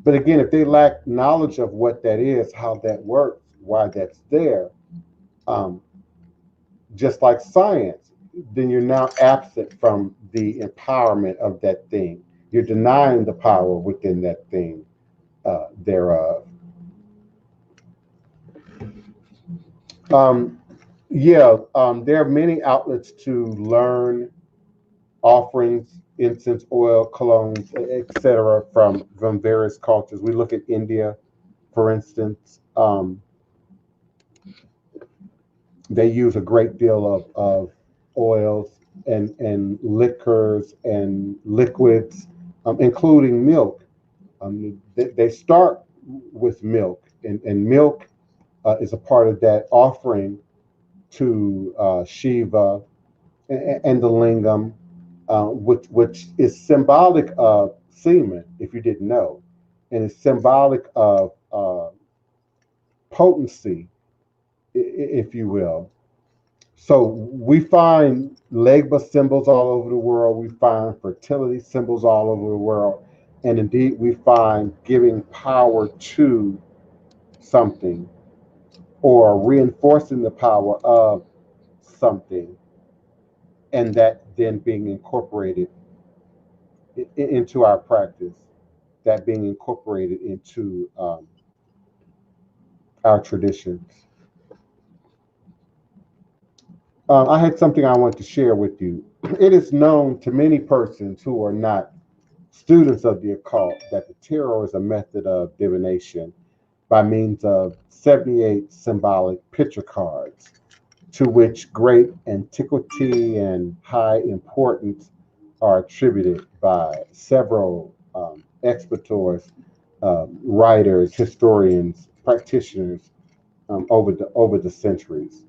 But again, if they lack knowledge of what that is, how that works, why that's there, just like science, then you're now absent from the empowerment of that thing. You're denying the power within that thing thereof. There are many outlets to learn offerings, incense oil, colognes, etc., from various cultures. We look at India, for instance. They use a great deal of oils and liquors and liquids, including milk. They start with milk, and milk is a part of that offering to Shiva and the lingam, which is symbolic of semen, if you didn't know, and it's symbolic of potency, if you will. So we find LEGBA symbols all over the world. We find fertility symbols all over the world. And indeed, we find giving power to something or reinforcing the power of something, and that then being incorporated into our practice, that being incorporated into our traditions. I had something I want to share with you. It is known to many persons who are not students of the occult that the tarot is a method of divination by means of 78 symbolic picture cards, to which great antiquity and high importance are attributed by several expertors, writers, historians, practitioners over the centuries.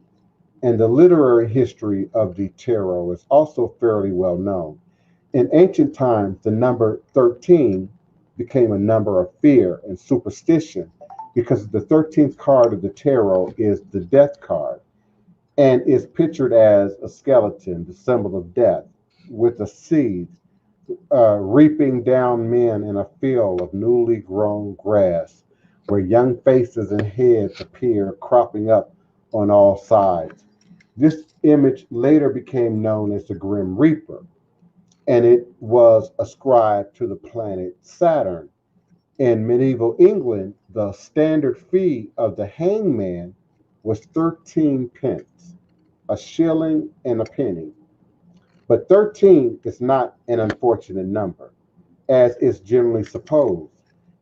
And the literary history of the tarot is also fairly well known. In ancient times, the number 13 became a number of fear and superstition because the 13th card of the tarot is the death card and is pictured as a skeleton, the symbol of death, with a seed reaping down men in a field of newly grown grass, where young faces and heads appear cropping up on all sides. This image later became known as the Grim Reaper, and it was ascribed to the planet Saturn. In medieval England, the standard fee of the hangman was 13 pence, a shilling and a penny. But 13 is not an unfortunate number, as is generally supposed.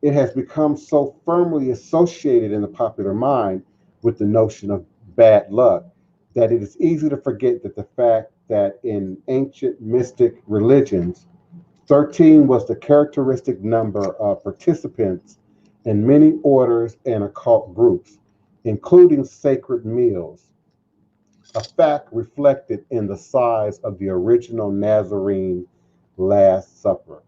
It has become so firmly associated in the popular mind with the notion of bad luck that it is easy to forget that the fact that in ancient mystic religions, 13 was the characteristic number of participants in many orders and occult groups, including sacred meals, a fact reflected in the size of the original Nazarene Last Supper.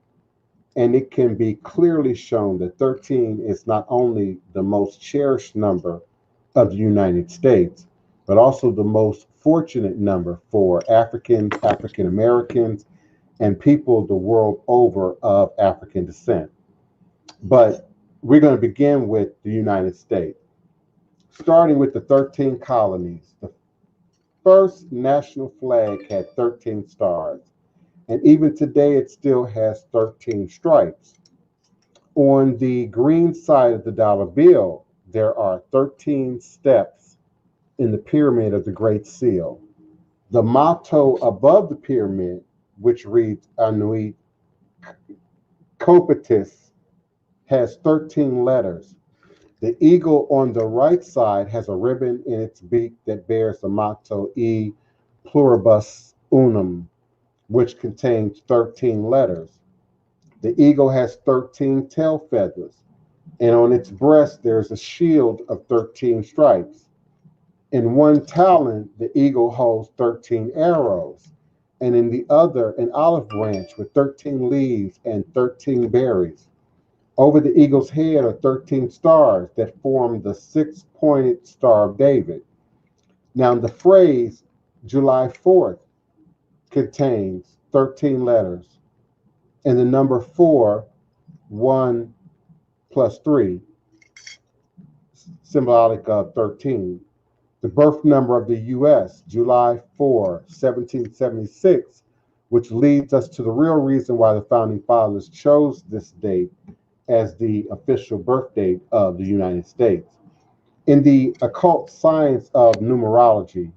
And it can be clearly shown that 13 is not only the most cherished number of the United States, but also the most fortunate number for Africans, African Americans, and people the world over of African descent. But we're going to begin with the United States, starting with the 13 colonies. The first national flag had 13 stars, and even today it still has 13 stripes. On the green side of the dollar bill, there are 13 steps in the pyramid of the Great Seal. The motto above the pyramid, which reads Anuit Copetis, has 13 letters. The eagle on the right side has a ribbon in its beak that bears the motto E Pluribus Unum, which contains 13 letters. The eagle has 13 tail feathers, and on its breast there's a shield of 13 stripes. In one talon, the eagle holds 13 arrows, and in the other, an olive branch with 13 leaves and 13 berries. Over the eagle's head are 13 stars that form the six-pointed Star of David. Now, the phrase July 4th contains 13 letters, and the number 4, 1 plus 3, symbolic of 13. The birth number of the U.S., July 4, 1776, which leads us to the real reason why the Founding Fathers chose this date as the official birth date of the United States. In the occult science of numerology,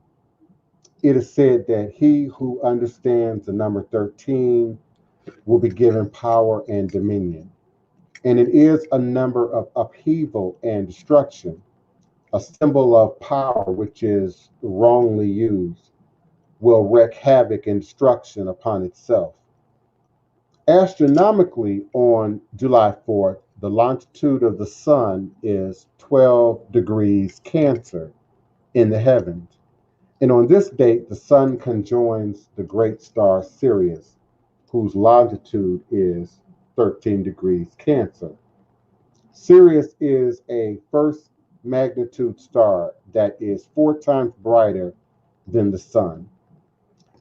it is said that he who understands the number 13 will be given power and dominion. And it is a number of upheaval and destruction, a symbol of power which is wrongly used, will wreak havoc and destruction upon itself. Astronomically, on July 4th, the longitude of the sun is 12 degrees Cancer in the heavens. And on this date, the sun conjoins the great star Sirius, whose longitude is 13 degrees Cancer. Sirius is a first magnitude star that is 4 times brighter than the sun.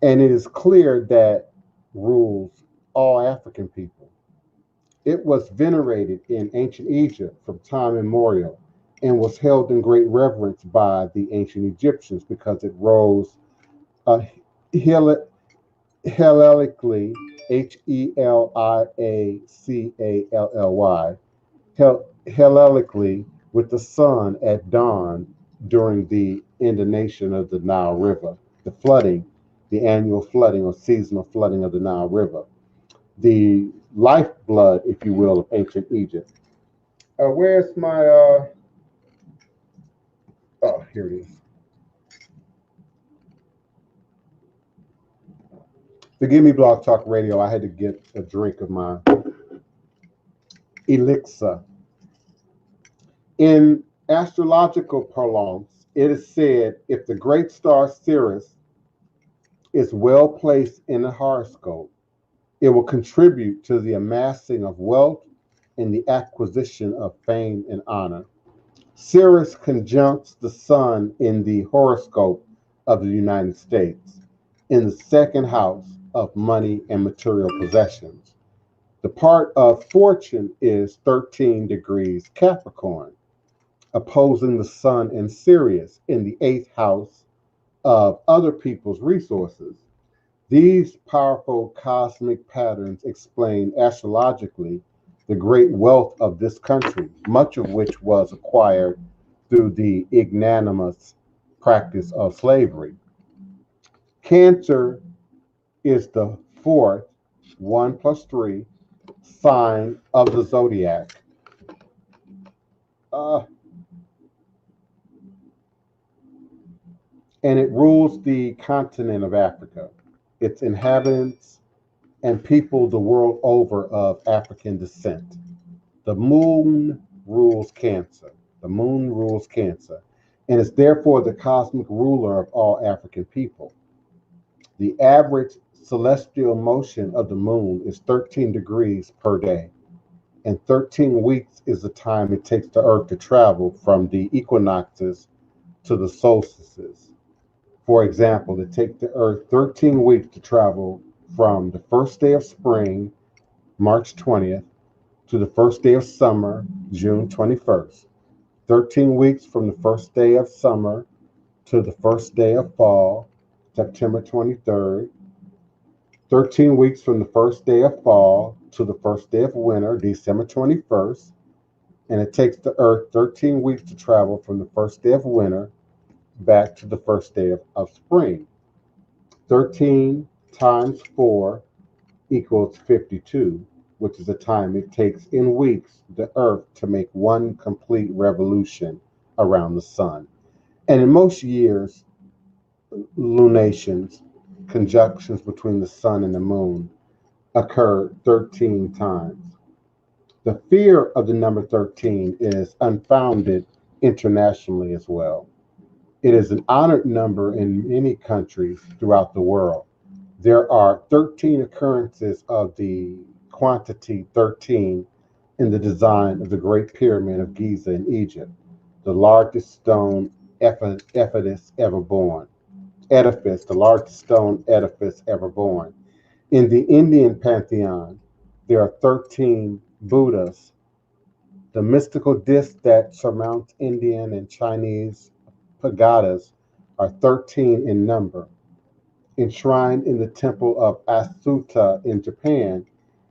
And it is clear that rules all African people. It was venerated in ancient Egypt from time immemorial and was held in great reverence by the ancient Egyptians because it rose hellenically, Heliacally, hellenically, with the sun at dawn during the inundation of the Nile River, the flooding, the annual flooding or seasonal flooding of the Nile River, the lifeblood, if you will, of ancient Egypt. Where's my, oh, here it is. Forgive me, Blog Talk Radio. I had to get a drink of my elixir. In astrological parlance, it is said if the great star Sirius is well placed in the horoscope, it will contribute to the amassing of wealth and the acquisition of fame and honor. Sirius conjuncts the sun in the horoscope of the United States in the second house of money and material possessions. The part of fortune is 13 degrees Capricorn, opposing the sun in Sirius in the 8th house of other people's resources. These powerful cosmic patterns explain astrologically the great wealth of this country, much of which was acquired through the ignominious practice of slavery. Cancer is the fourth, 1 plus 3, sign of the zodiac. And it rules the continent of Africa, its inhabitants and people the world over of African descent. The moon rules Cancer. The moon rules Cancer, and is therefore the cosmic ruler of all African people. The average celestial motion of the moon is 13 degrees per day, and 13 weeks is the time it takes the Earth to travel from the equinoxes to the solstices. For example, it takes the Earth 13 weeks to travel from the first day of spring, March 20th, to the first day of summer, June 21st. 13 weeks from the first day of summer to the first day of fall, September 23rd. 13 weeks from the first day of fall to the first day of winter, December 21st. And it takes the Earth 13 weeks to travel from the first day of winter back to the first day of spring. 13 times 4 equals 52, which is the time it takes in weeks the Earth to make one complete revolution around the sun. And in most years, lunations, conjunctions between the sun and the moon, occur 13 times. The fear of the number 13 is unfounded internationally as well. It is an honored number in many countries throughout the world. There are 13 occurrences of the quantity 13 in the design of the Great Pyramid of Giza in Egypt, the largest stone edifice ever born. The largest stone edifice ever born. In the Indian pantheon, there are 13 Buddhas. The mystical disc that surmounts Indian and Chinese pagodas are 13 in number. Enshrined in the temple of Asuta in Japan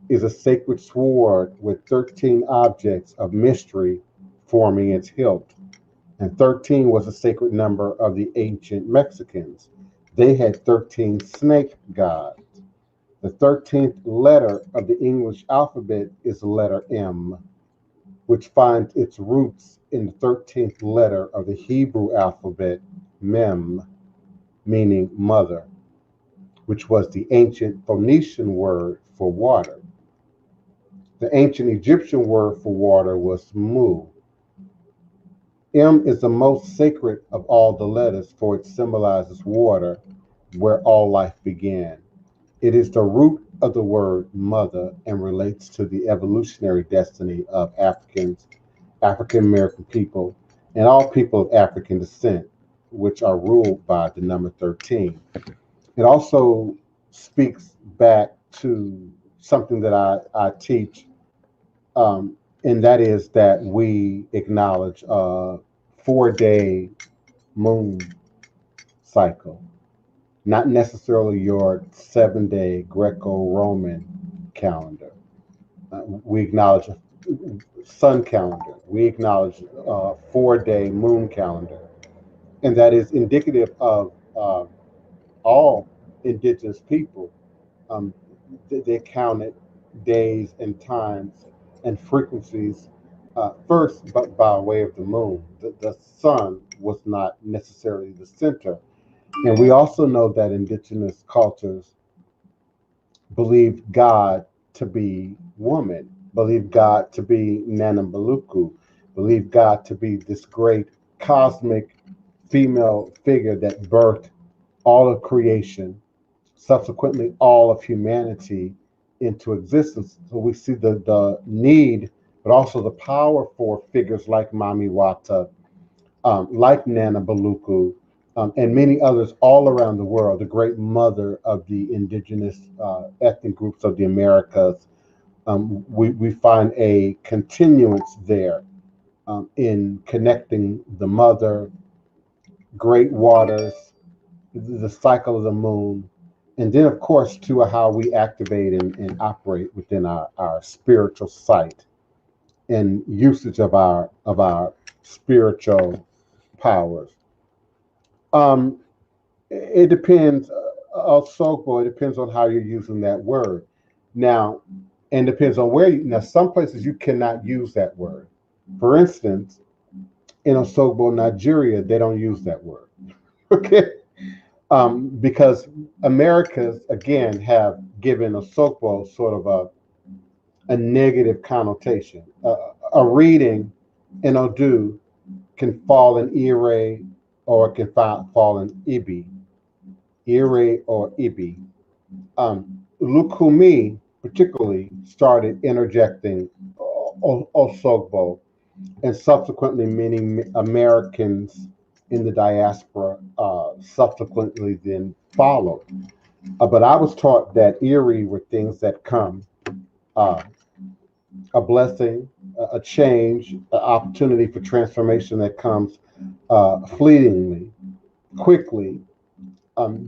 is a sacred sword with 13 objects of mystery forming its hilt. And 13 was a sacred number of the ancient Mexicans. They had 13 snake gods. The 13th letter of the English alphabet is the letter M, which finds its roots in the 13th letter of the Hebrew alphabet, Mem, meaning mother, which was the ancient Phoenician word for water. The ancient Egyptian word for water was Mu. M is the most sacred of all the letters, for it symbolizes water, where all life began. It is the root of the word mother and relates to the evolutionary destiny of African American people, and all people of African descent, which are ruled by the number 13. It also speaks back to something that I teach, and that is that we acknowledge a 4-day moon cycle, not necessarily your 7-day Greco-Roman calendar. We acknowledge a sun calendar. We acknowledge a 4-day moon calendar. And that is indicative of all indigenous people. They counted days and times and frequencies first by way of the moon. The sun was not necessarily the center. And we also know that indigenous cultures believe God to be woman, believe God to be Nanambaluku, believe God to be this great cosmic female figure that birthed all of creation, subsequently all of humanity into existence. So we see the need, but also the power for figures like Mami Wata, like Nana Baluku, and many others all around the world, the great mother of the indigenous ethnic groups of the Americas, We find a continuance there in connecting the mother, great waters, the cycle of the moon, and then, of course, to how we activate and operate within our spiritual sight and usage of our spiritual powers. Um, it depends. Also, it depends on how you're using that word. Now, and depends on where you. Now, some places you cannot use that word. For instance, in Osogbo, Nigeria, they don't use that word. Okay, because Americans again have given Osogbo sort of a negative connotation. A reading in Odu can fall in Ire or it can fall in Ibi, Ire or Ibi. Lukumi particularly started interjecting Osogbo, and subsequently many Americans in the diaspora subsequently then followed. But I was taught that Erie were things that come, uh, a blessing, a change, an opportunity for transformation that comes fleetingly, quickly.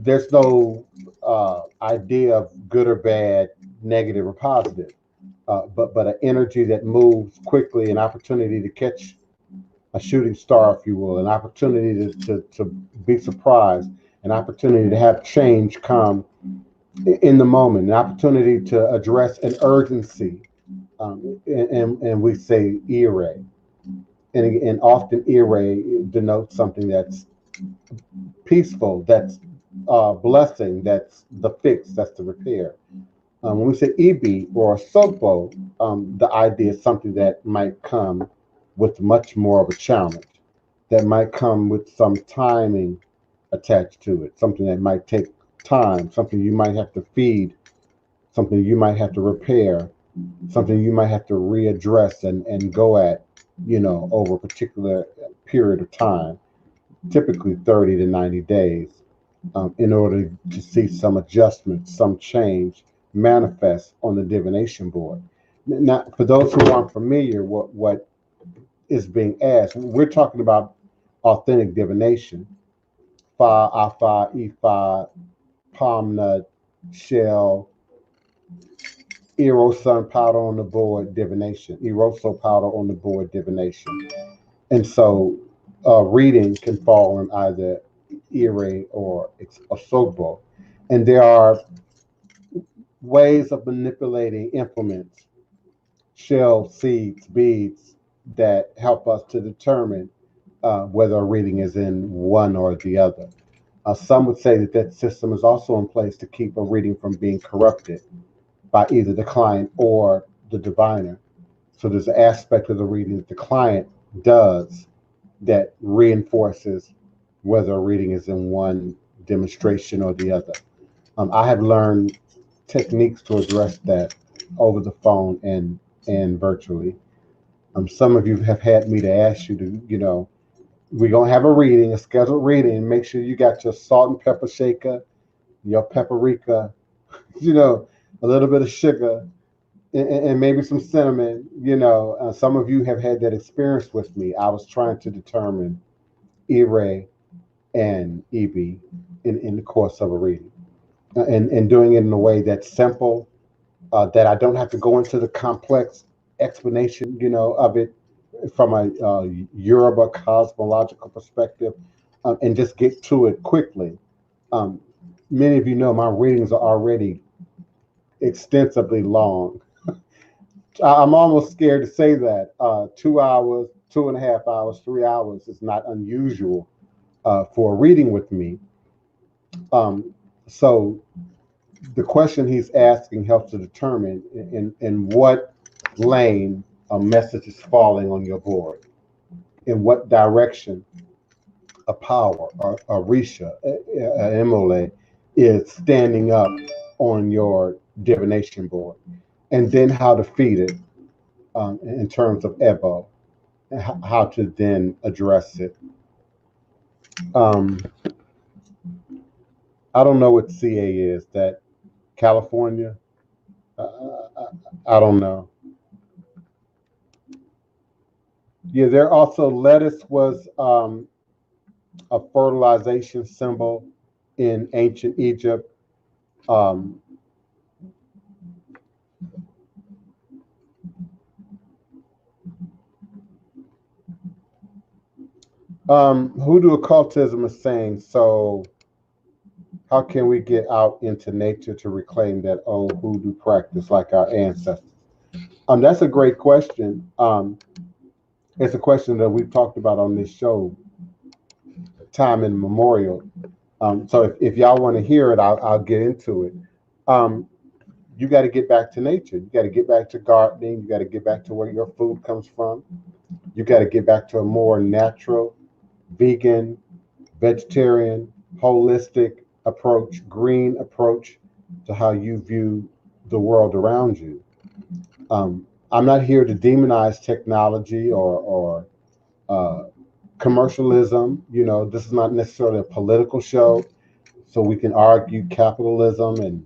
There's no idea of good or bad, negative or positive, but an energy that moves quickly, an opportunity to catch a shooting star, if you will, an opportunity to be surprised, an opportunity to have change come in the moment, an opportunity to address an urgency, and we say ire, and often ire denotes something that's peaceful, that's blessing, that's the fix, that's the repair. When we say ibi or sopo, the idea is something that might come with much more of a challenge, that might come with some timing attached to it, something that might take time, something you might have to feed, something you might have to repair, something you might have to readdress and go at, over a particular period of time, typically 30 to 90 days, in order to see some adjustment, some change manifest on the divination board. Now, for those who aren't familiar, what is being asked, we're talking about authentic divination, fa, afa, ifa, palm nut, shell, erosun powder on the board divination, eroso powder on the board divination. And so reading can fall in either ire or osogbo. And there are ways of manipulating implements, shells, seeds, beads that help us to determine whether a reading is in one or the other. Some would say that system is also in place to keep a reading from being corrupted by either the client or the diviner. So there's an aspect of the reading that the client does that reinforces whether a reading is in one demonstration or the other. I have learned techniques to address that over the phone and virtually. Some of you have had me to ask you to, we're gonna have a reading, a scheduled reading. Make sure you got your salt and pepper shaker, your paprika, a little bit of sugar, and maybe some cinnamon. Some of you have had that experience with me. I was trying to determine Ire and Ibi in the course of a reading, and doing it in a way that's simple, that I don't have to go into the complex explanation, of it from a Yoruba cosmological perspective, and just get to it quickly. Um, Many of you know my readings are already extensively long. I'm almost scared to say that 2 hours, 2.5 hours, 3 hours is not unusual for a reading with me. So the question he's asking helps to determine in what lane a message is falling on your board, in what direction a power or a Risha, Emole, is standing up on your divination board, and then how to feed it in terms of Ebo, and how to then address it. I don't know what CA is, that California I don't know. Yeah, there also lettuce was a fertilization symbol in ancient Egypt. Um, Hoodoo occultism is saying, so how can we get out into nature to reclaim that old hoodoo practice like our ancestors? That's a great question. It's a question that we've talked about on this show, time immemorial. So if y'all want to hear it, I'll get into it. Um, you got to get back to nature. You got to get back to gardening. You got to get back to where your food comes from. You got to get back to a more natural, vegan, vegetarian, holistic approach, green approach to how you view the world around you. I'm not here to demonize technology or commercialism. You know, this is not necessarily a political show, so we can argue capitalism and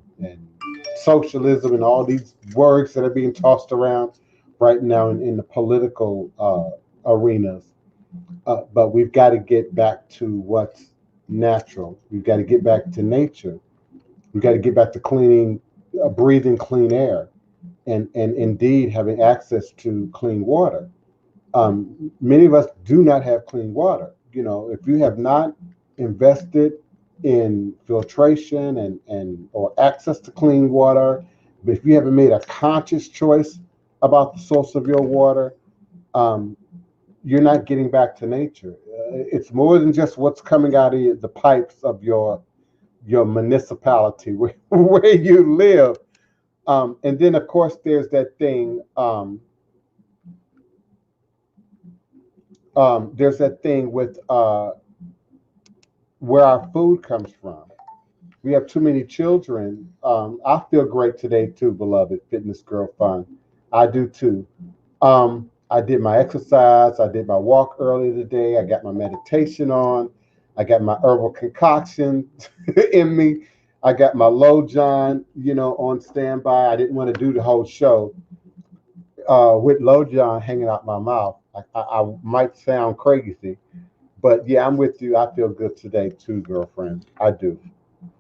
socialism and all these words that are being tossed around right now in the political arenas. But we've got to get back to what's natural. We've got to get back to nature. We've got to get back to breathing clean air, and indeed having access to clean water. Many of us do not have clean water. You know, if you have not invested in filtration and or access to clean water, but if you haven't made a conscious choice about the source of your water, um, you're not getting back to nature. It's more than just what's coming out of the pipes of your municipality where you live. And then, of course, there's that thing. There's that thing with where our food comes from. We have too many children. I feel great today too, beloved fitness girl fun. I do too. I did my exercise. I did my walk earlier today. I got my meditation on. I got my herbal concoction in me. I got my low john, on standby. I didn't want to do the whole show with low john hanging out my mouth. I might sound crazy, but yeah, I'm with you. I feel good today too, girlfriend. I do.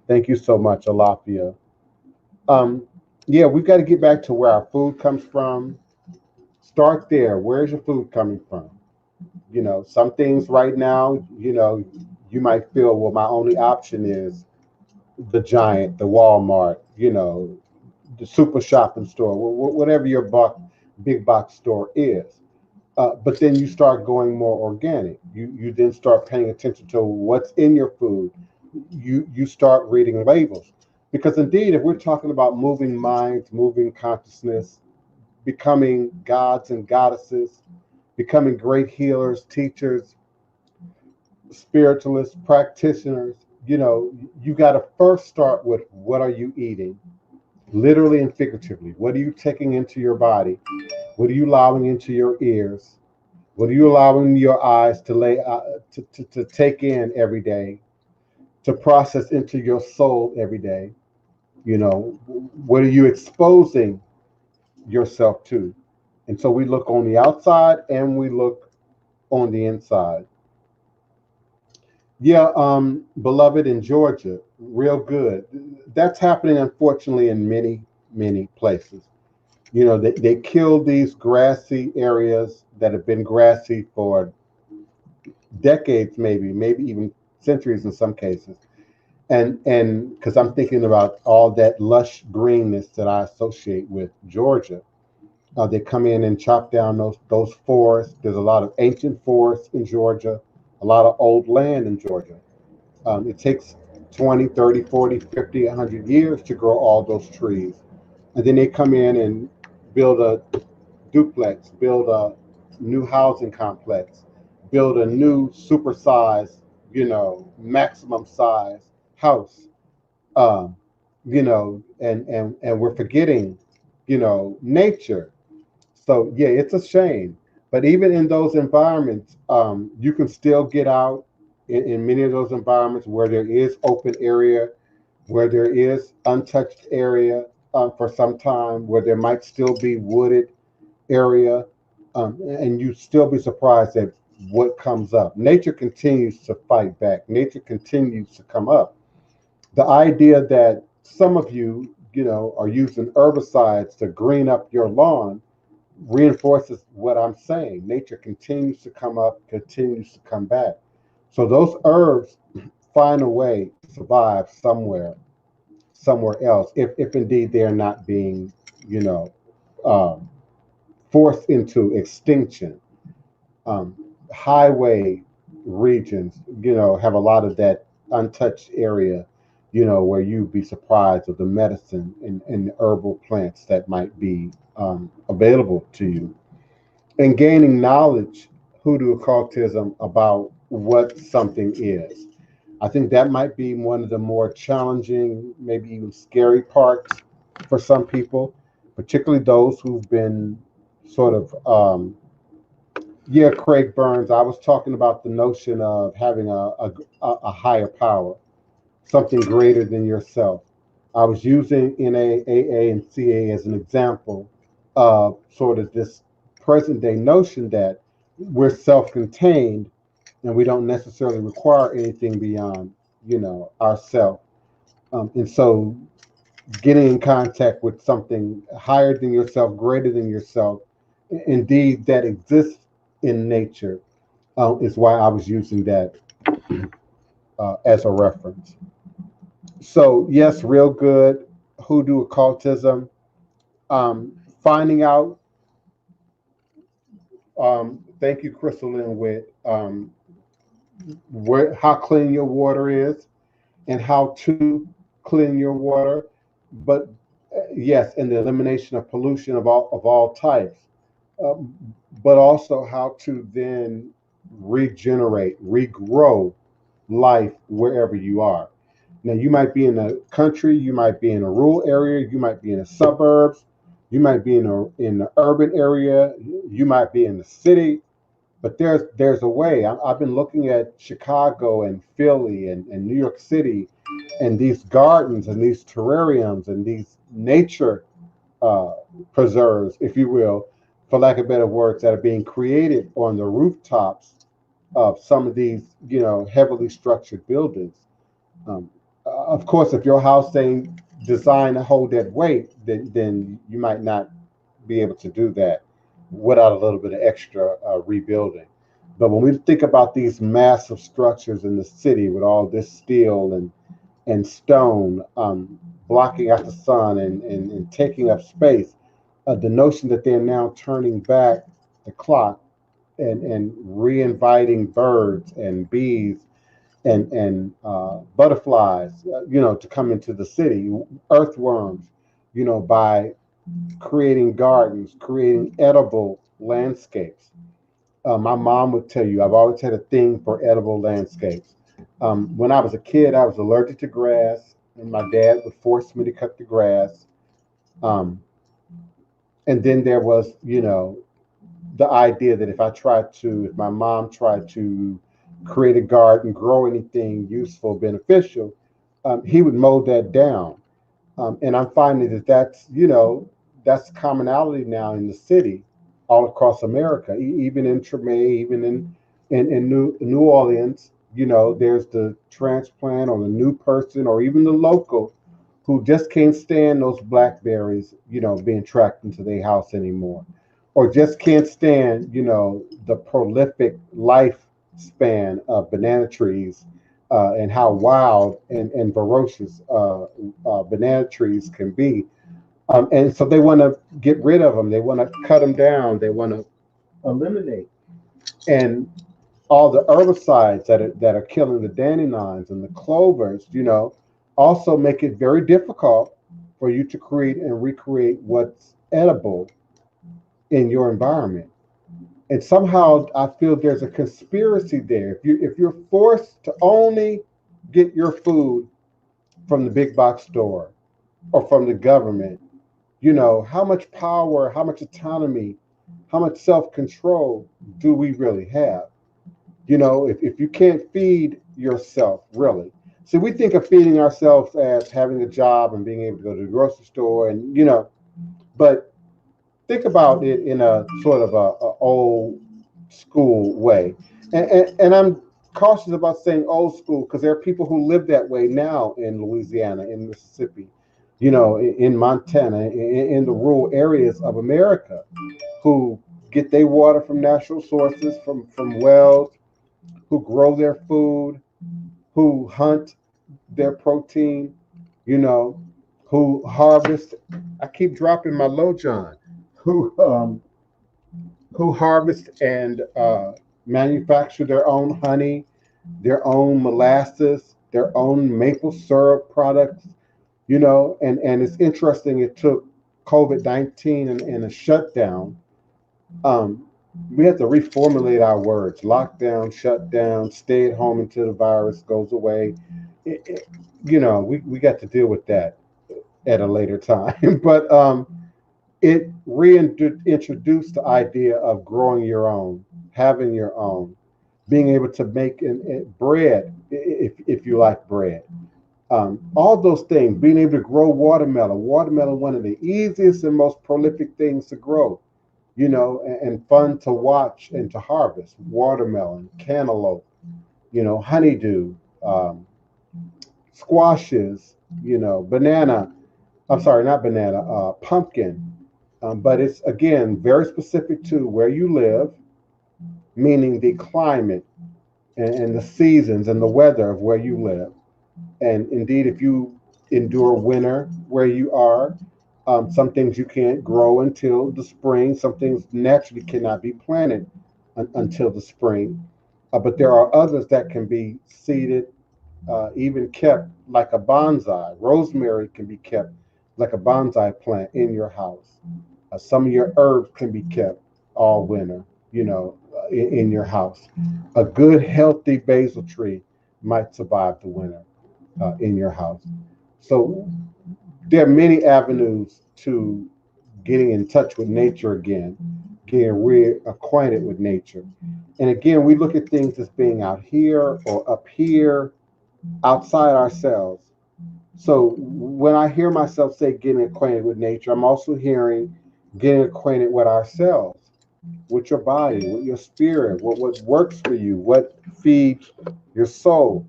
Thank you so much, Alafia. Um, yeah, we've got to get back to where our food comes from. Start there. Where's your food coming from? Some things right now, you might feel, well, my only option is the Giant, the Walmart, the super shopping store, whatever your big box store is. But then you start going more organic. You then start paying attention to what's in your food. You start reading labels. Because indeed, if we're talking about moving minds, moving consciousness, becoming gods and goddesses, becoming great healers, teachers, spiritualists, practitioners, you got to first start with what are you eating, literally and figuratively. What are you taking into your body? What are you allowing into your ears? What are you allowing your eyes to to take in every day, to process into your soul every day? What are you exposing yourself to? And so we look on the outside and we look on the inside. Yeah, beloved, in Georgia, real good. That's happening, unfortunately, in many, many places. They kill these grassy areas that have been grassy for decades, maybe even centuries in some cases. And because I'm thinking about all that lush greenness that I associate with Georgia. They come in and chop down those forests. There's a lot of ancient forests in Georgia, a lot of old land in Georgia. It takes 20, 30, 40, 50, 100 years to grow all those trees. And then they come in and build a duplex, build a new housing complex, build a new supersized, maximum size house. Um, and we're forgetting, nature. So yeah, it's a shame. But even in those environments, you can still get out in many of those environments where there is open area, where there is untouched area. for some time, where there might still be wooded area, and you still be surprised at what comes up. Nature continues to fight back. Nature continues to come up. The idea that some of you, are using herbicides to green up your lawn reinforces what I'm saying. Nature continues to come up, continues to come back. So those herbs find a way to survive somewhere else, if indeed they're not being, you know, um, forced into extinction. Um, Highway regions, have a lot of that untouched area, where you'd be surprised of the medicine and the herbal plants that might be available to you. And gaining knowledge, hoodoo occultism, about what something is. I think that might be one of the more challenging, maybe even scary parts for some people, particularly those who've been sort of, yeah, Craig Burns. I was talking about the notion of having a higher power, something greater than yourself. I was using NA, AA, and CA as an example of sort of this present day notion that we're self contained and we don't necessarily require anything beyond, ourself. And so getting in contact with something higher than yourself, greater than yourself, indeed that exists in nature, is why I was using that as a reference. So yes, real good hoodoo occultism. Finding out. Thank you, Crystalline, with how clean your water is and how to clean your water. But yes, and the elimination of pollution of all types. Um, but also how to then regenerate, regrow life wherever you are. Now, you might be in a country, you might be in a rural area, you might be in the suburbs, you might be in the urban area, you might be in the city, but there's a way. I've been looking at Chicago and Philly and New York City, and these gardens and these terrariums and these nature uh, preserves, if you will, for lack of better words, that are being created on the rooftops of some of these, heavily structured buildings. Um, of course, if your house ain't designed to hold that weight, then you might not be able to do that without a little bit of extra rebuilding. But when we think about these massive structures in the city with all this steel and stone, blocking out the sun and taking up space, the notion that they're now turning back the clock and re-inviting birds and bees and butterflies, to come into the city, earthworms, by creating gardens, creating edible landscapes. My mom would tell you I've always had a thing for edible landscapes. When I was a kid, I was allergic to grass, and my dad would force me to cut the grass. Um, and then there was, the idea that if my mom tried to create a garden, grow anything useful, beneficial, he would mow that down. And I'm finding that that's commonality now in the city, all across America, even in Treme, even in New Orleans. There's the transplant or the new person or even the local who just can't stand those blackberries, being tracked into their house anymore, or just can't stand, the prolific lifespan of banana trees, and how wild and ferocious banana trees can be. And so they want to get rid of them. They want to cut them down. They want to eliminate. And all the herbicides that are killing the dandelions and the clovers, also make it very difficult for you to create and recreate what's edible in your environment. And somehow I feel there's a conspiracy there. If you're forced to only get your food from the big box store or from the government, how much power, how much autonomy, how much self-control do we really have? If you can't feed yourself, really. So we think of feeding ourselves as having a job and being able to go to the grocery store, and but think about it in a sort of a old school way. And I'm cautious about saying old school because there are people who live that way now in Louisiana, in Mississippi, in Montana, in the rural areas of America, who get their water from natural sources, from wells, who grow their food, who hunt their protein, you know, who harvest. I keep dropping my low John. Who harvest and manufacture their own honey, their own molasses, their own maple syrup products. And it's interesting. It took COVID-19 and a shutdown. Um, we have to reformulate our words: lockdown, shutdown, stay at home until the virus goes away. We got to deal with that at a later time. But it reintroduced the idea of growing your own, having your own, being able to make bread if you like bread. All those things, being able to grow watermelon. Watermelon, one of the easiest and most prolific things to grow, and fun to watch and to harvest. Watermelon, cantaloupe, honeydew, squashes, banana. I'm sorry, not banana, pumpkin. But it's, again, very specific to where you live, meaning the climate and the seasons and the weather of where you live. And indeed, if you endure winter where you are, some things you can't grow until the spring. Some things naturally cannot be planted until the spring. But there are others that can be seeded, even kept like a bonsai. Rosemary can be kept like a bonsai plant in your house. Some of your herbs can be kept all winter, in your house. A good, healthy basil tree might survive the winter in your house. So there are many avenues to getting in touch with nature again, getting reacquainted with nature. And again, we look at things as being out here or up here, outside ourselves. So when I hear myself say getting acquainted with nature, I'm also hearing getting acquainted with ourselves, with your body, with your spirit, what works for you, what feeds your soul.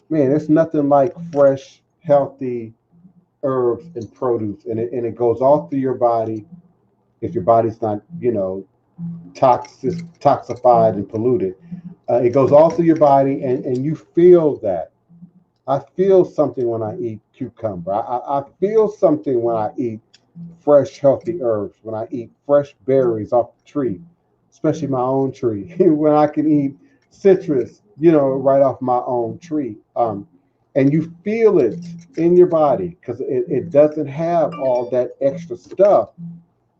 Man, there's nothing like fresh, healthy herbs and produce, and it goes all through your body if your body's not, toxified and polluted. It goes all through your body, and you feel that. I feel something when I eat cucumber. I feel something when I eat fresh, healthy herbs, when I eat fresh berries off the tree, especially my own tree, when I can eat citrus, right off my own tree. And you feel it in your body because it doesn't have all that extra stuff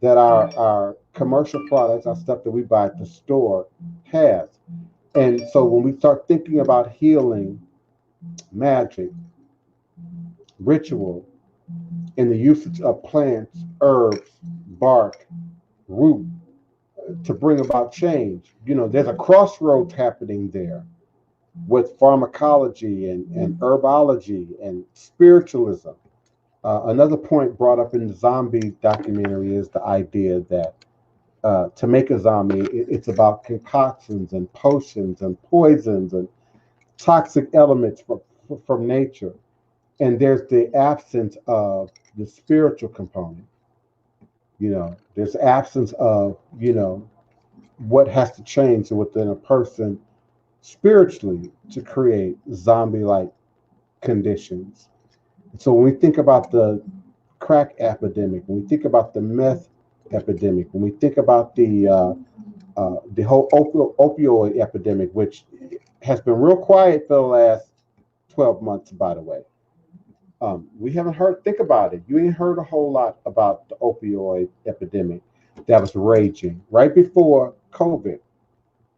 that our commercial products, our stuff that we buy at the store, has. And so when we start thinking about healing, magic, ritual, and the usage of plants, herbs, bark, root to bring about change, there's a crossroads happening there with pharmacology and herbology and spiritualism. Another point brought up in the zombie documentary is the idea that to make a zombie, it's about concoctions and potions and poisons and toxic elements from nature. And there's the absence of the spiritual component. There's absence of, what has to change within a person spiritually to create zombie-like conditions. So when we think about the crack epidemic, when we think about the meth epidemic, when we think about the whole opioid epidemic, which has been real quiet for the last 12 months, by the way. We haven't heard, think about it. You ain't heard a whole lot about the opioid epidemic that was raging right before COVID.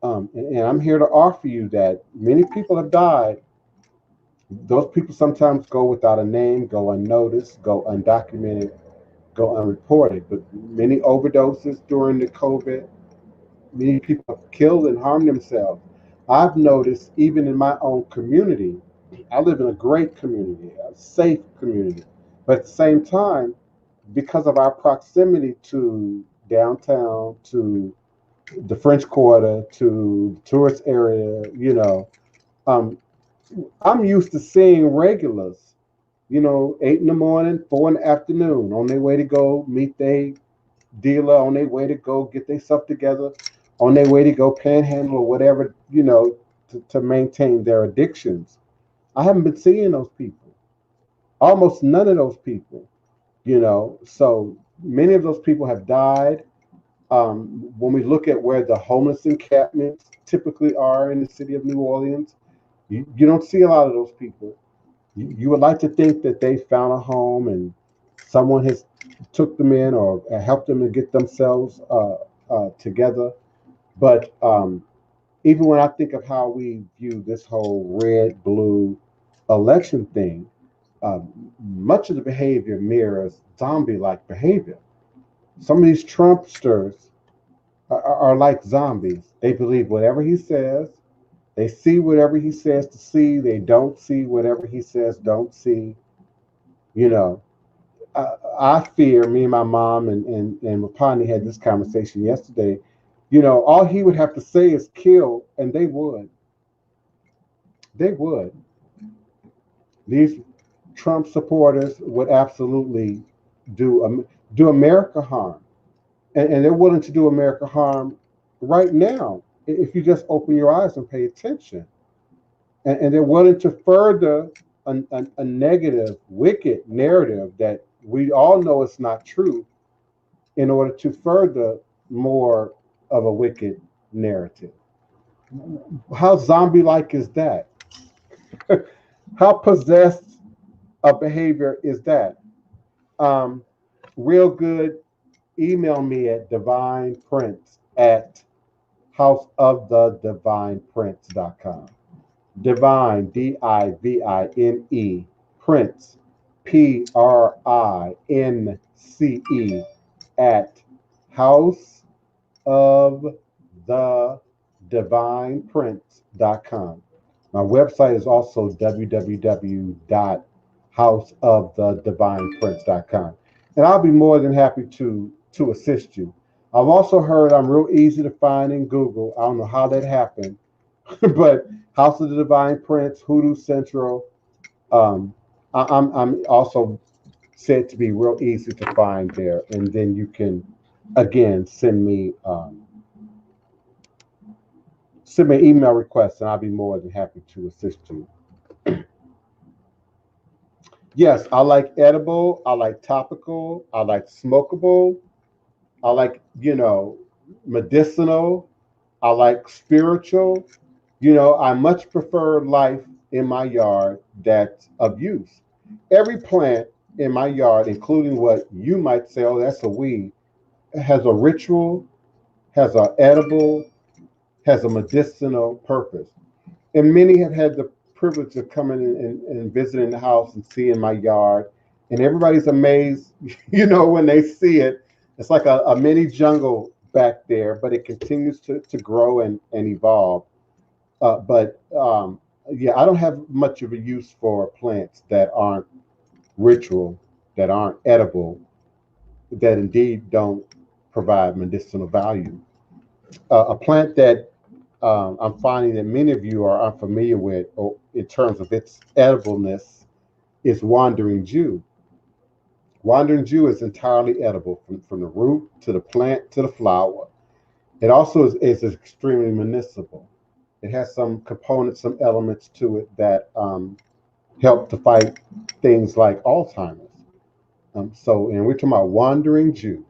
And I'm here to offer you that many people have died. Those people sometimes go without a name, go unnoticed, go undocumented, go unreported. But many overdoses during the COVID, many people have killed and harmed themselves. I've noticed even in my own community I live in a great community, a safe community. But at the same time, because of our proximity to downtown, to the French Quarter, to the tourist area, um, I'm used to seeing regulars, 8 in the morning, 4 in the afternoon, on their way to go meet their dealer, on their way to go get their stuff together, on their way to go panhandle or whatever, to maintain their addictions. I haven't been seeing those people. Almost none of those people, So many of those people have died. When we look at where the homeless encampments typically are in the city of New Orleans, you don't see a lot of those people. You would like to think that they found a home and someone has took them in or helped them to get themselves together. But even when I think of how we view this whole red blue election thing, much of the behavior mirrors zombie-like behavior. Some of these Trumpsters are like zombies. They believe whatever he says. They see whatever he says to see. They don't see whatever he says don't see. You know, I fear, me and my mom and Rapani had this conversation yesterday. All he would have to say is kill, and they would. They would. These Trump supporters would absolutely do America harm, and they're willing to do America harm right now if you just open your eyes and pay attention. And they're willing to further a negative, wicked narrative that we all know is not true in order to further more of a wicked narrative. How zombie like is that? How possessed a behavior is that? Real good, email me at divineprince at houseofthedivineprince.com. Divine, Divine, Prince, Prince, at House of the Divineprince.com. My website is also www.houseofthedivineprince.com. And I'll be more than happy to assist you. I've also heard I'm real easy to find in Google. I don't know how that happened, but House of the Divine Prince, Hoodoo Central. I'm also said to be real easy to find there, and then you can again send me an email request, and I'll be more than happy to assist you. Yes, I like edible, I like topical, I like smokable, I like medicinal, I like spiritual. I much prefer life in my yard that's of use. Every plant in my yard, including what you might say, oh, that's a weed, has a ritual, has an edible, has a medicinal purpose. And many have had the privilege of coming and visiting the house and seeing my yard. And everybody's amazed, when they see it. It's like a mini jungle back there, but it continues to grow and evolve. But yeah, I don't have much of a use for plants that aren't ritual, that aren't edible, that indeed don't provide medicinal value. A plant that I'm finding that many of you are unfamiliar with, or in terms of its edibleness, is Wandering Jew. Wandering Jew is entirely edible from the root to the plant to the flower. It also is extremely medicinal. It has some components, some elements to it that help to fight things like Alzheimer's. And we're talking about Wandering Jew.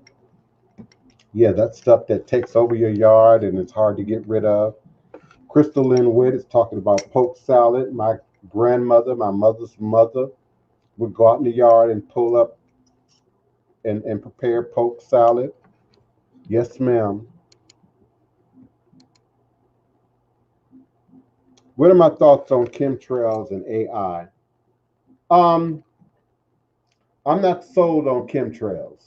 Yeah, that stuff that takes over your yard and it's hard to get rid of. Crystal Lynn Witt is talking about poke salad. My grandmother, my mother's mother, would go out in the yard and pull up and prepare poke salad. Yes, ma'am. What are my thoughts on chemtrails and AI? Um, I'm not sold on chemtrails.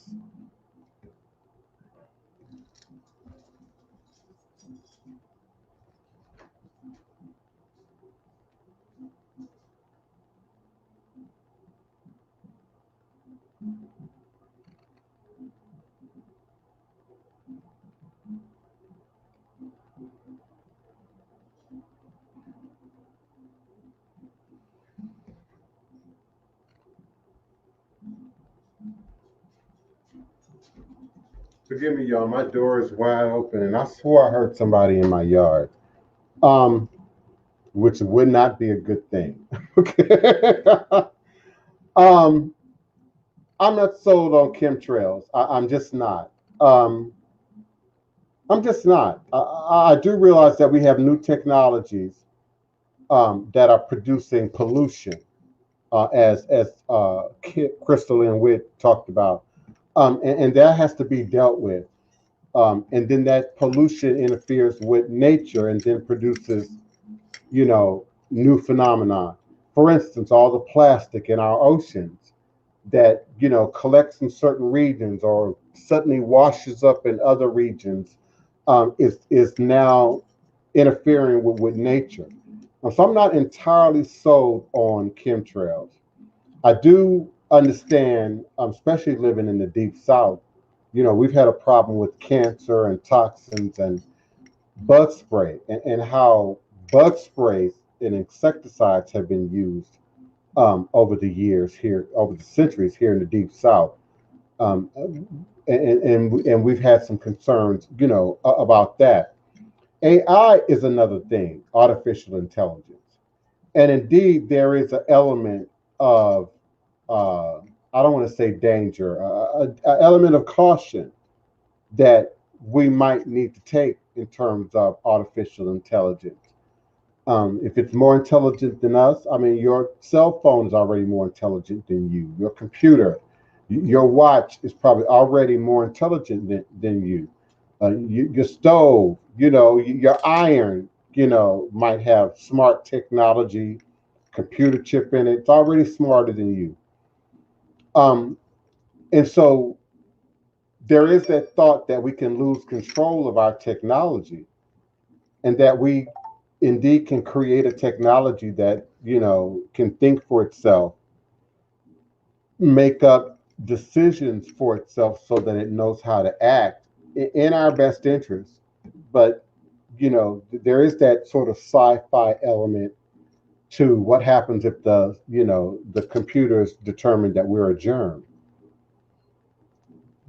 Forgive me, y'all. My door is wide open, and I swore I heard somebody in my yard. Which would not be a good thing. Okay. um, I'm not sold on chemtrails. I'm just not. Um, I'm just not. I do realize that we have new technologies that are producing pollution, as Crystal and Witt talked about, and that has to be dealt with. And then that pollution interferes with nature, and then produces, new phenomena. For instance, all the plastic in our oceans that, collects in certain regions or suddenly washes up in other regions, is now interfering with nature. So I'm not entirely sold on chemtrails. I do understand, especially living in the deep south, we've had a problem with cancer and toxins and bug spray, and how bug sprays and insecticides have been used over the years here, over the centuries here in the deep south. Um, and we've had some concerns, about that. AI is another thing, artificial intelligence. And indeed, there is an element of, uh, I don't want to say danger, an element of caution that we might need to take in terms of artificial intelligence. If it's more intelligent than us, I mean, your cell phone is already more intelligent than you. Your computer, your watch is probably already more intelligent than you. Your stove, your iron, might have smart technology, computer chip in it. It's already smarter than you. Um, and so there is that thought that we can lose control of our technology, and that we indeed can create a technology that, can think for itself, make up decisions for itself so that it knows how to act in our best interest. But, there is that sort of sci-fi element to what happens if the computers determine that we're a germ,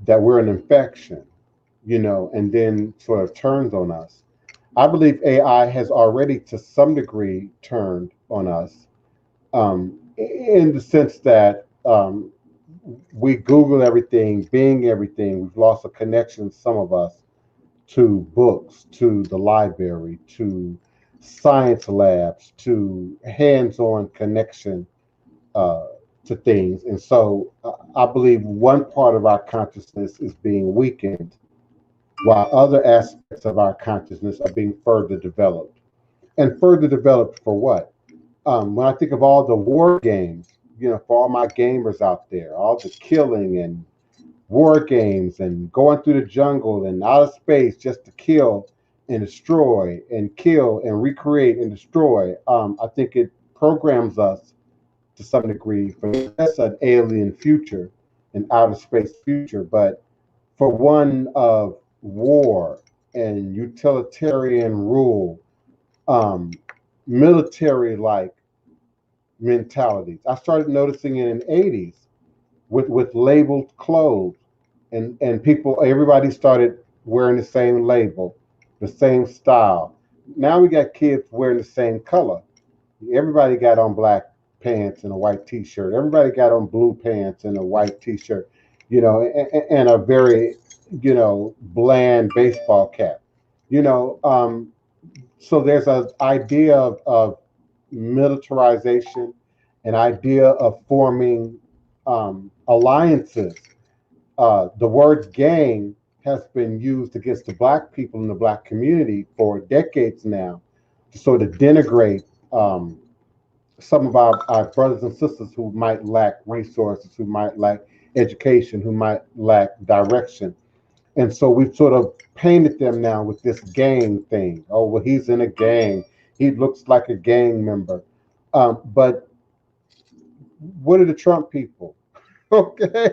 that we're an infection, and then sort of turns on us. I believe AI has already, to some degree, turned on us, in the sense that, we Google everything, Bing everything. We've lost a connection, some of us, to books, to the library, to science labs, to hands-on connection uh, to things. And so I believe one part of our consciousness is being weakened, while other aspects of our consciousness are being further developed. And further developed for what? When I think of all the war games, for all my gamers out there, all the killing and war games and going through the jungle and out of space just to kill and destroy and kill and recreate and destroy, I think it programs us to some degree for just an alien future, an outer space future, but for one of war and utilitarian rule, um, military like mentalities. I started noticing it in the 80s with labeled clothes, and people, everybody started wearing the same label, the same style. Now we got kids wearing the same color. Everybody got on black pants and a white t-shirt. Everybody got on blue pants and a white t-shirt, and a very, bland baseball cap. You know, so there's an idea of militarization, an idea of forming alliances. The word gang has been used against the black people in the black community for decades now to sort of denigrate some of our brothers and sisters who might lack resources, who might lack education, who might lack direction. And so we've sort of painted them now with this gang thing. Oh, well, he's in a gang. He looks like a gang member. But what are the Trump people? Okay.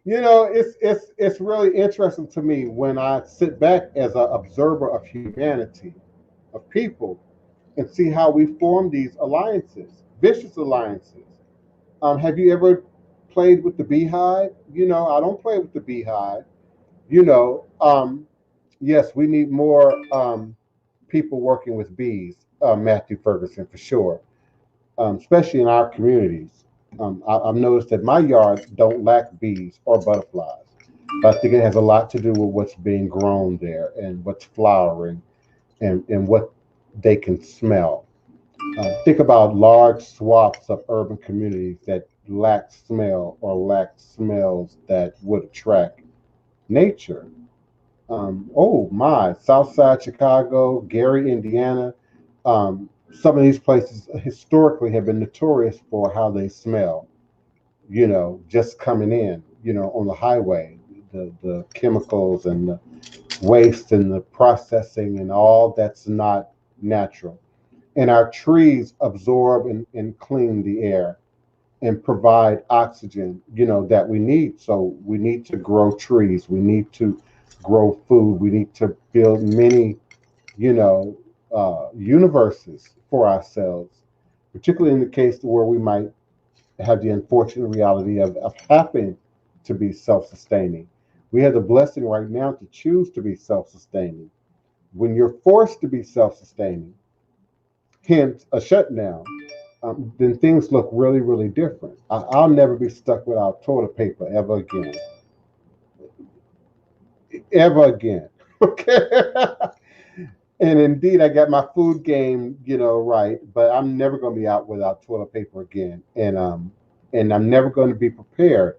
It's really interesting to me when I sit back as an observer of humanity, of people, and see how we form these alliances, vicious alliances. Have you ever played with the beehive? I don't play with the beehive. You know, yes, we need more people working with bees, Matthew Ferguson, for sure, especially in our communities. I've noticed that my yard don't lack bees or butterflies, but I think it has a lot to do with what's being grown there and what's flowering and what they can smell. Think about large swaths of urban communities that lack smell or lack smells that would attract nature. Oh my, Southside Chicago, Gary, Indiana. Some of these places historically have been notorious for how they smell, just coming in, on the highway, the chemicals and the waste and the processing and all that's not natural. And our trees absorb and clean the air and provide oxygen, that we need. So we need to grow trees. We need to grow food. We need to build many, universes for ourselves, particularly in the case where we might have the unfortunate reality of having to be self-sustaining. We have the blessing right now to choose to be self-sustaining. When you're forced to be self-sustaining, hence a shutdown, then things look really, really different. I'll never be stuck without toilet paper ever again. Ever again. Okay. And indeed, I got my food game, right. But I'm never going to be out without toilet paper again. And I'm never going to be prepared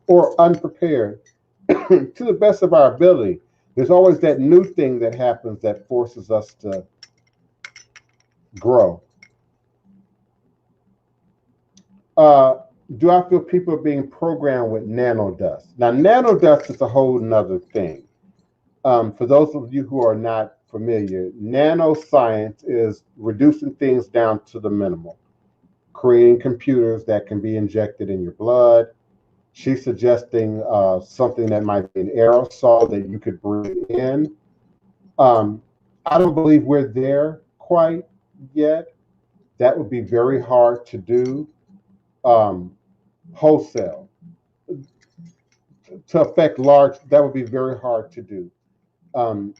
or unprepared to the best of our ability. There's always that new thing that happens that forces us to grow. Uh, do I feel people are being programmed with nanodust? Now, nanodust is a whole nother thing. For those of you who are not familiar, nanoscience is reducing things down to the minimal, creating computers that can be injected in your blood. She's suggesting something that might be an aerosol that you could breathe in. Um, I don't believe we're there quite yet. That would be very hard to do. Wholesale to affect large, that would be very hard to do. Um,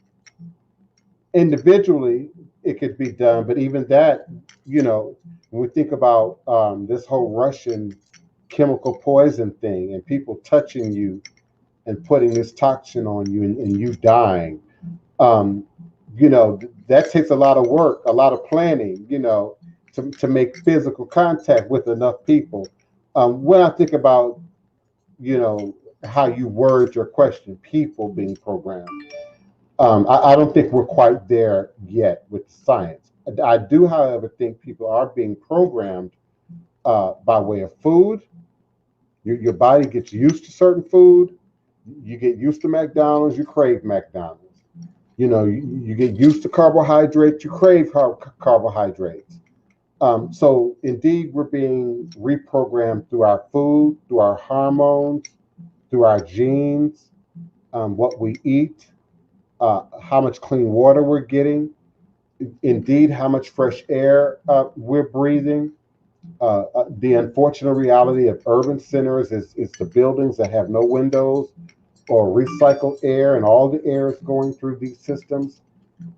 Individually, it could be done, but even that, when we think about this whole Russian chemical poison thing and people touching you and putting this toxin on you and you dying, um, that takes a lot of work, a lot of planning, to make physical contact with enough people. When I think about, how you word your question, people being programmed, I don't think we're quite there yet with science. I do, however, think people are being programmed by way of food. Your body gets used to certain food. You get used to McDonald's, you crave McDonald's. You get used to carbohydrates, you crave carbohydrates. So indeed, we're being reprogrammed through our food, through our hormones, through our genes, what we eat, how much clean water we're getting, indeed, how much fresh air we're breathing. The unfortunate reality of urban centers is the buildings that have no windows or recycled air, and all the air is going through these systems.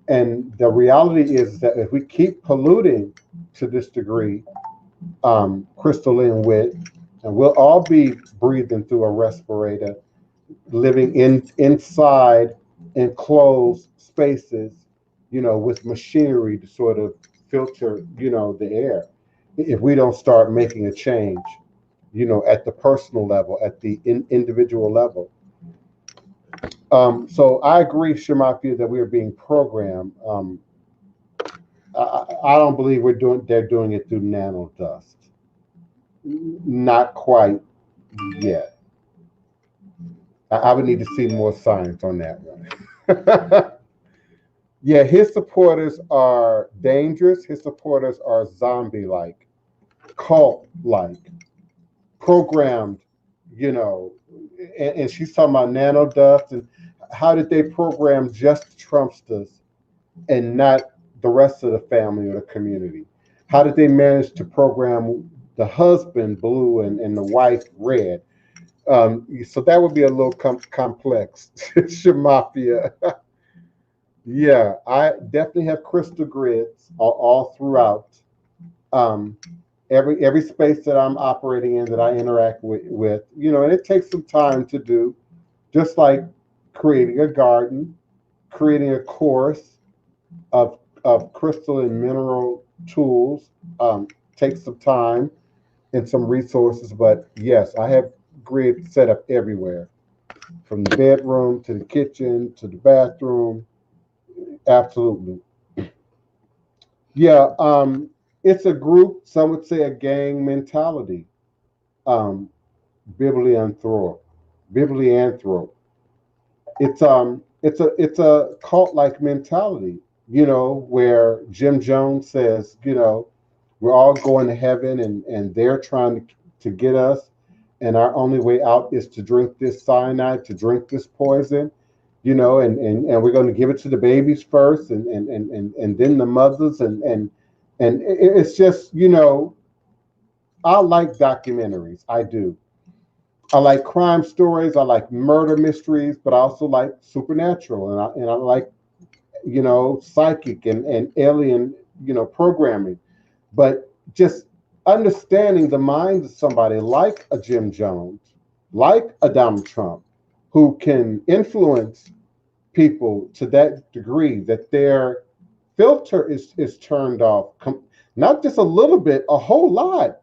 And the reality is that if we keep polluting to this degree, crystalline wit, and we'll all be breathing through a respirator, living inside enclosed spaces, with machinery to sort of filter, the air. If we don't start making a change, at the personal level, at the individual level. So I agree, Shemafia, that we are being programmed. I don't believe they're doing it through nanodust. Not quite yet. I would need to see more science on that one. Yeah, his supporters are dangerous. His supporters are zombie-like, cult-like, programmed, and she's talking about nanodust and how did they program just Trumpsters and not the rest of the family or the community? How did they manage to program the husband blue and the wife red? So that would be a little complex. Shemafia. Yeah, I definitely have crystal grids all throughout. Um, every space that I'm operating in that I interact with, and it takes some time to do, just like creating a garden, creating a course of crystal and mineral tools, takes some time and some resources. But yes, I have grids set up everywhere, from the bedroom to the kitchen to the bathroom. Absolutely. Yeah, it's a group, some would say a gang mentality. Um, Biblianthrope. Biblianthrope. It's a cult like mentality, where Jim Jones says, we're all going to heaven and they're trying to get us, and our only way out is to drink this cyanide, to drink this poison, and we're going to give it to the babies first, and then the mothers, and it's just, I like documentaries. I do. I like crime stories. I like murder mysteries, but I also like supernatural, and I like, psychic and alien, programming. But just understanding the mind of somebody like a Jim Jones, like a Donald Trump, who can influence people to that degree that their filter is turned off, not just a little bit, a whole lot.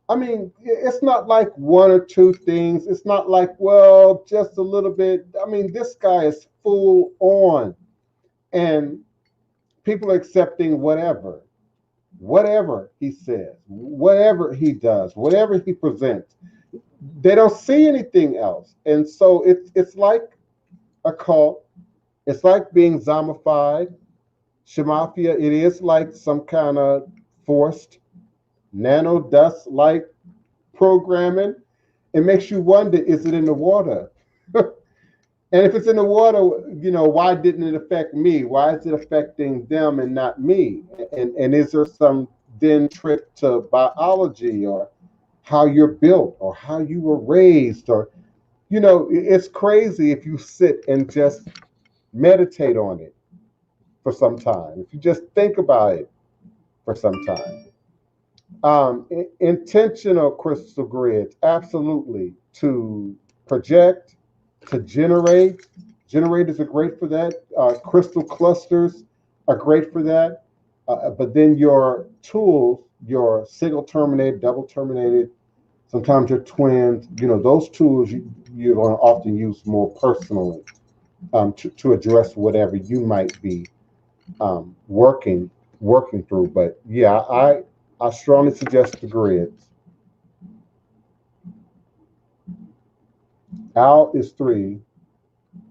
I mean, it's not like one or two things. It's not like, well, just a little bit. I mean, this guy is full on, and people are accepting whatever he says, whatever he does, whatever he presents. They don't see anything else, and so it's like a cult. It's like being zombified. Shemafia, it is like some kind of forced nano dust like programming. It makes you wonder, is it in the water? And if it's in the water, why didn't it affect me? Why is it affecting them and not me? And is there some then trip to biology, or how you're built, or how you were raised, or it's crazy if you sit and just meditate on it for some time. If you just think about it for some time. Intentional crystal grids, absolutely, to project, to generate. Generators are great for that. Crystal clusters are great for that. But then your tools, your single terminated, double terminated, sometimes your twins, those tools you're going to often use more personally, to address whatever you might be working through. But yeah, I strongly suggest the grids. Al is 13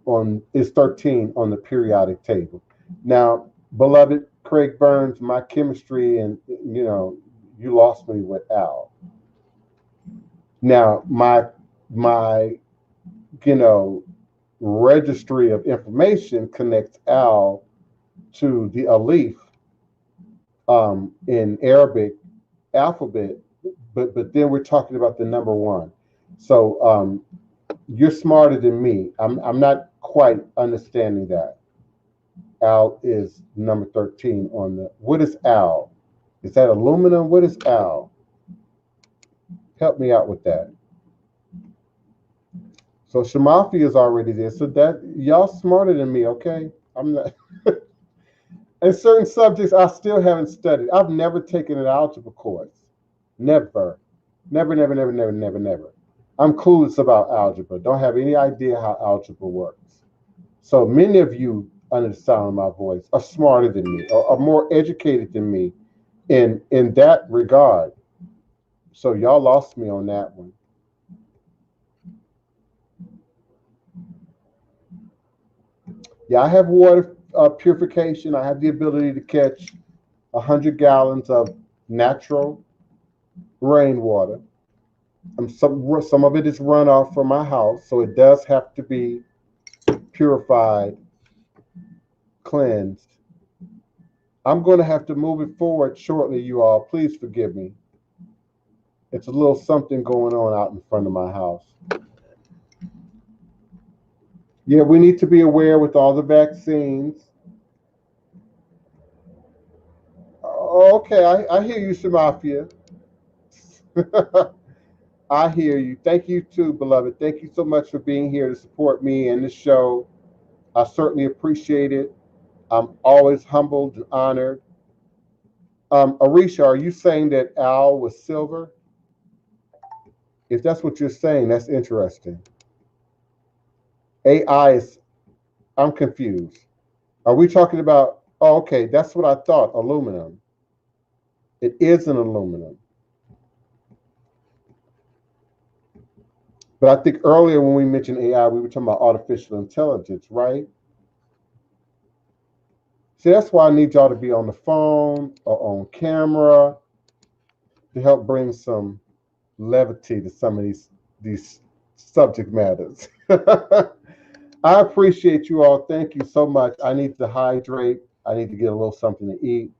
on the periodic table. Now, beloved Craig Burns, my chemistry, and you lost me with Al. Now, my registry of information connects Al to the Alif, in Arabic alphabet, but then we're talking about the number one. So you're smarter than me. I'm not quite understanding that. Al is number 13 on the. What is Al? Is that aluminum? What is Al? Help me out with that. So Shamafi is already there. So that y'all smarter than me, okay? I'm not. And certain subjects I still haven't studied. I've never taken an algebra course. Never. Never, never, never, never, never, never. I'm clueless about algebra. Don't have any idea how algebra works. So many of you, under the sound of my voice, are smarter than me, or are more educated than me in that regard. So y'all lost me on that one. Yeah, I have water purification. I have the ability to catch 100 gallons of natural rainwater. Some of it is runoff from my house, so it does have to be purified, cleansed. I'm going to have to move it forward shortly, you all. Please forgive me. It's a little something going on out in front of my house. Yeah, we need to be aware with all the vaccines. Okay, I hear you, Samafia. I hear you. Thank you too, beloved. Thank you so much for being here to support me and the show. I certainly appreciate it. I'm always humbled and honored. Orixa, are you saying that Al was silver? If that's what you're saying, that's interesting. AI is, I'm confused. Are we talking about, oh, okay, that's what I thought, aluminum. It is an aluminum. But I think earlier when we mentioned AI, we were talking about artificial intelligence, right? See, that's why I need y'all to be on the phone or on camera to help bring some levity to some of these subject matters. I appreciate you all. Thank you so much. I need to hydrate. I need to get a little something to eat.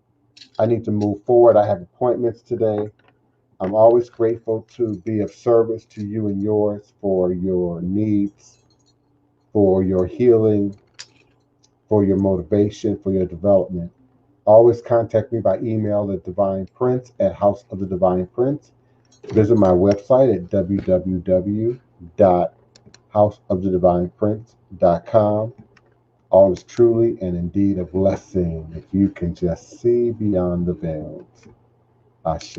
I need to move forward. I have appointments today. I'm always grateful to be of service to you and yours for your needs, for your healing, for your motivation, for your development. Always contact me by email at Divine Prince at House of the Divine Prince. Visit my website at www.houseofthedivineprince.com. All is truly and indeed a blessing if you can just see beyond the veils. Ashe.